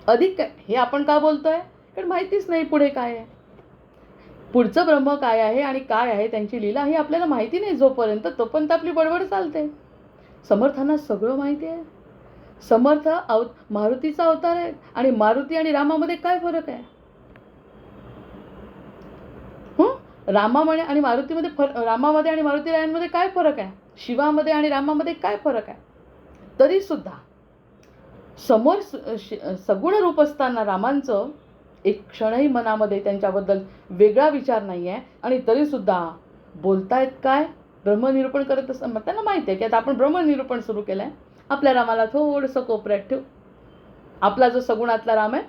अधिक काय हे आपण का बोलतोय? कारण माहितीच नाही पुढे काय आहे, पुढचं ब्रह्म काय आहे आणि काय आहे त्यांची लीला, ही आपल्याला माहिती नाही जोपर्यंत, तोपर्यंत आपली बडबड चालते. समर्थांना सगळं माहिती आहे. समर्थ मारुतीचा अवतार आहे, आणि मारुती आणि रामामध्ये काय फरक आहे? रामामध्ये आणि मारुतीमध्ये रामामध्ये आणि मारुतीरायांमध्ये काय फरक आहे, शिवामध्ये आणि रामामध्ये काय फरक आहे, तरीसुद्धा समोर सगुण रूप असताना रामांचं एक क्षणही मनामध्ये त्यांच्याबद्दल वेगळा विचार नाही आहे. आणि तरीसुद्धा बोलतायत काय, ब्रह्मनिरूपण करत असताना त्यांना माहिती आहे की आता आपण ब्रह्मनिरूपण सुरू केलं आहे, आपल्या रामाला थोडंसं कोपऱ्यात ठेवू. आपला जो सगुणातला राम आहे,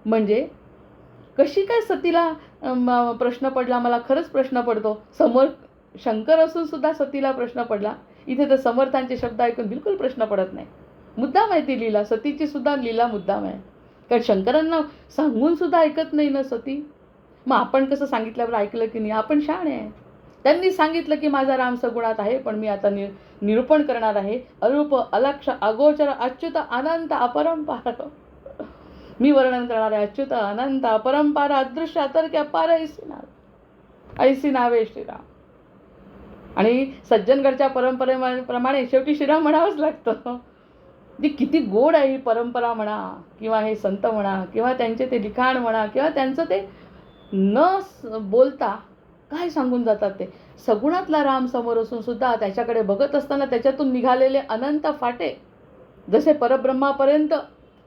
म्हणजे कशी काय सतीला प्रश्न पडला, मला खरंच प्रश्न पडतो. समोर शंकर असून सुद्धा सतीला प्रश्न पडला. इथे तर समर्थांचे शब्द ऐकून बिलकुल प्रश्न पडत नाही. मुद्दाम आहे ती लीला, सतीची सुद्धा लीला मुद्दाम आहे. कारण शंकरांना सांगून सुद्धा ऐकत नाही ना सती. मग आपण कसं सांगितल्यावर ऐकलं की नाही, आपण शहाणे आहे. त्यांनी सांगितलं की माझा राम सगुणात आहे, पण मी आता निरूपण करणार आहे. अरूप अलक्ष अगोचर अच्युत अनंत अपरंपार. मी वर्णन करणार आहे अच्युत अनंत अपरंपार अदृश्य अतर्क्य अपार ऐसी नावे श्रीराम. आणि सज्जनगडच्या परंपरेप्रमाणे शेवटी श्रीराम म्हणावंच लागतं. ती किती गोड आहे ही परंपरा म्हणा, किंवा हे संत म्हणा, किंवा त्यांचे ते लिखाण म्हणा, किंवा त्यांचं ते न बोलता काय सांगून जातात. ते सगुणातला राम समोर असून सुद्धा त्याच्याकडे बघत असताना त्याच्यातून निघालेले अनंत फाटे, जसे परब्रह्मापर्यंत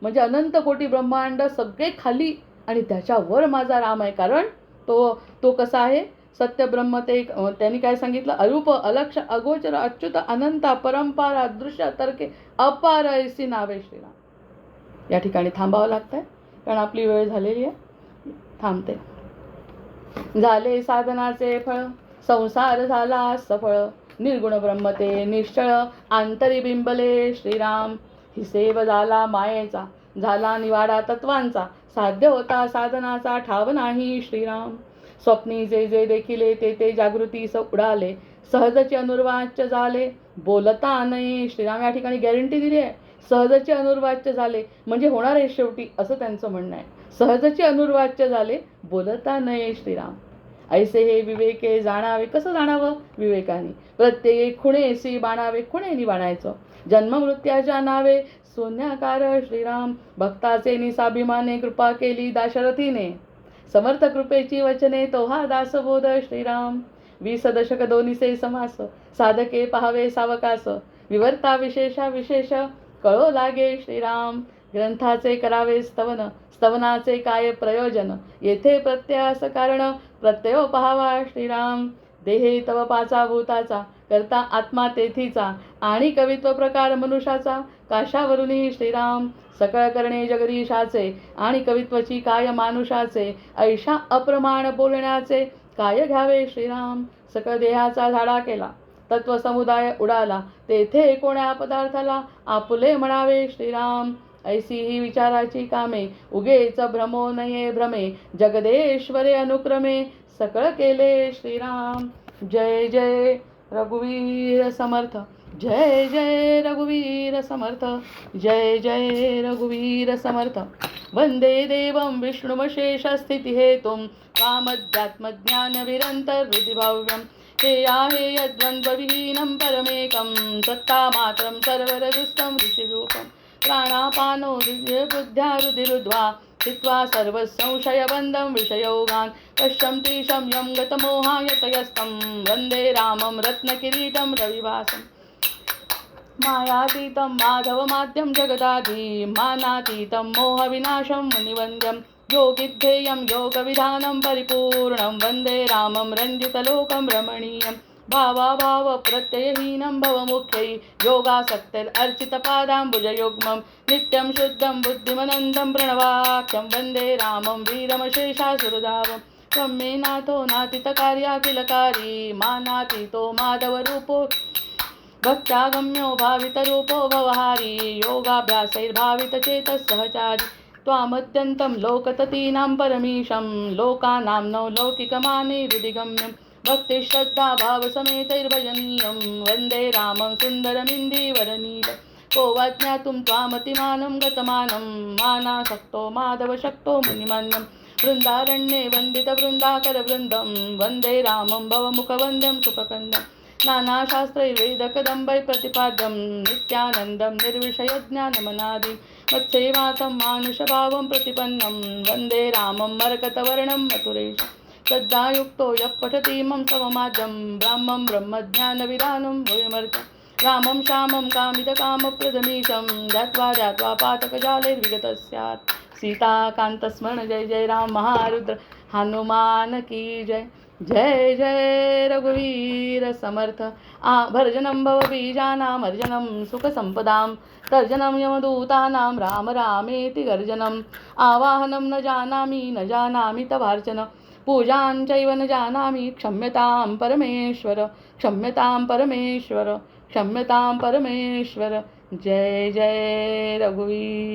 म्हणजे अनंत कोटी ब्रह्मांड सगळे खाली, आणि त्याच्यावर माझा राम आहे. कारण तो कसा आहे, सत्य ब्रह्म. ते त्यांनी काय सांगितलं, अरूप अलक्ष अगोचर अच्युत अनंत अपरंपार अदृश्य तर्के अपार ऐसी नावे श्रीराम. या ठिकाणी थांबावं लागतंय कारण आपली वेळ झालेली आहे. थांबते. झाले साधनाचे फळ, संसार झाला सफळ. निर्गुण ब्रह्मते निश्चळ आंतरी बिंबले श्रीराम. हिसेब झाला मायेचा, झाला निवाडा तत्वांचा. साध्य होता साधनाचा, ठाव नाही श्रीराम. स्वप्नी जे जे देखिले ते ते जागृतीस उडाले. सहजचे अनुर्वाच्य झाले, बोलता नाही श्रीराम. या ठिकाणी गॅरंटी दिली आहे. सहजचे अनुर्वाच्य झाले म्हणजे होणार आहे शेवटी, असं त्यांचं म्हणणं आहे. सहजचे अनुर्वाच्य झाले, बोलता नाही श्रीराम. ऐसे हे विवेके जाणावे. कसं जाणावं, विवेकाने. प्रत्येक खुणेसी बाणावे, खुणेनी बाणायचं. जन्ममृत्याच्या नावे शून्याकार श्रीराम. भक्ताचे निसाभिमाने कृपा केली दाशरथीने. समर्थ कृपेची वचने तो हा दासबोध श्रीराम. 20 दशक दोन्हीचे समास, साधके पहावे सावकास. विवर्ता विशेषा विशेष, कळो लागे श्रीराम. ग्रंथाचे करावे स्तवन, स्तवनाचे काय प्रयोजन. येथे प्रत्ययास कारण, प्रत्ययो पहावा श्रीराम. देहे तव पाचा भूताचा, करता आत्मा तेथीचा. आणि कवित्व प्रकार मनुष्याचा, काशावरुनी श्रीराम. सकळ करणे जगदीशाचे, आणि कवित्वची काय मानुषाचे. ऐशा अप्रमाण बोलण्याचे, काय घ्यावे श्रीराम. सकळ देहाचा झाडा केला, तत्व समुदाय उडाला. तेथे कोण्या पदार्थाला आपुले म्हणावे श्रीराम. ऐसी ही विचाराची कामे, उगेच भ्रमो नये भ्रमे. जगदेश्वरे अनुक्रमे, सकळ केले श्रीराम. जय जय रघुवीर समर्थ. जय जय रघुवीर समर्थ. जय जय रघुवीर समर्थ. वंदे देवं विष्णुमशेषस्थितिहेतुं वामध्यात्मज्ञानविरन्तहृदिभाव्यं. हे आहे यद्वन्द्वविहीनं परमेकं, सत्तामात्रं सर्वरदुष्टं ऋषिरूपं. प्राणापानो बुद्ध्यारुधिरुद्ध्वा स्थित्वा सर्वसंशयबन्धं विषयोगान्. पश्यन्ति शम्यं गतमोहायतयस्तं, वन्दे रामं रत्नकिरीटं रविवासम्. मायातीतं माधवमाद्यं जगदाधि, मानातीतं मोहविनाशं मुनिवन्द्यं. योगिद्धेयं योगविधानं परिपूर्णं, वन्दे रामं रञ्जितलोकं रमणीयं. भावाभावप्रत्ययहीनं भवमुख्यै, योगासक्तिर्र्चितपादाम्बुजयुग्मं. नित्यं शुद्धं बुद्धिमनन्दं प्रणवाख्यं, वन्दे रामं वीरमशेषासुरधावम्. त्वं मे नाथो नातीतकार्याखिलकारी, मानातीतो माधवरूपो भक्तागम्यो भावितरूपो भवहारी. योगाभ्यासैर्भावितचेतः सहचारी, त्वामत्यन्तं लोकततीनां परमीशं. लोकानां नौ लौकिकमाने हृदिगम्यं, भक्तिश्रद्धा भावसमेतैर्भजनीयं. वन्दे रामं सुन्दरमिन्दीवरनीलं. को वा ज्ञातुं त्वामतिमानं गतमानं, मानासक्तो माधवशक्तो मुनिमान्यं. वृन्दारण्ये वन्दितवृन्दाकरवृन्दं, वन्दे रामं भवमुखवन्द्यं सुखकन्दं. नानाशास्त्रैर्वेदकदम्बै प्रतिपाद्यं, नित्यानन्दं निर्विषयज्ञानमनादिं. मत्सेवातं मानुषभावं प्रतिपन्नं, वन्दे रामं मरकतवर्णं मथुरेशं. तद्धायुक्तो यः पठति मम सममाद्यं ब्राह्मं ब्रह्मज्ञानविदानं भूयमर्थ रामं श्यामं कामितकामप्रदमीशं ध्यात्वा पातकजालैर्विगतः स्यात् सीताकान्तस्मरण जय जय राम महारुद्र हनुमान की जय। जय जय रघुवीर समर्थ भर्जनं भवबीजानाम् अर्जनं सुखसम्पदां तर्जनं यमदूतानां राम रामेति गर्जनम् आवाहनं न जानामि तवार्चन पूजां चैव न जानामि क्षम्यतां परमेश्वर क्षम्यतां परमेश्वर क्षम्यतां परमेश्वर। जय जय रघुवीर।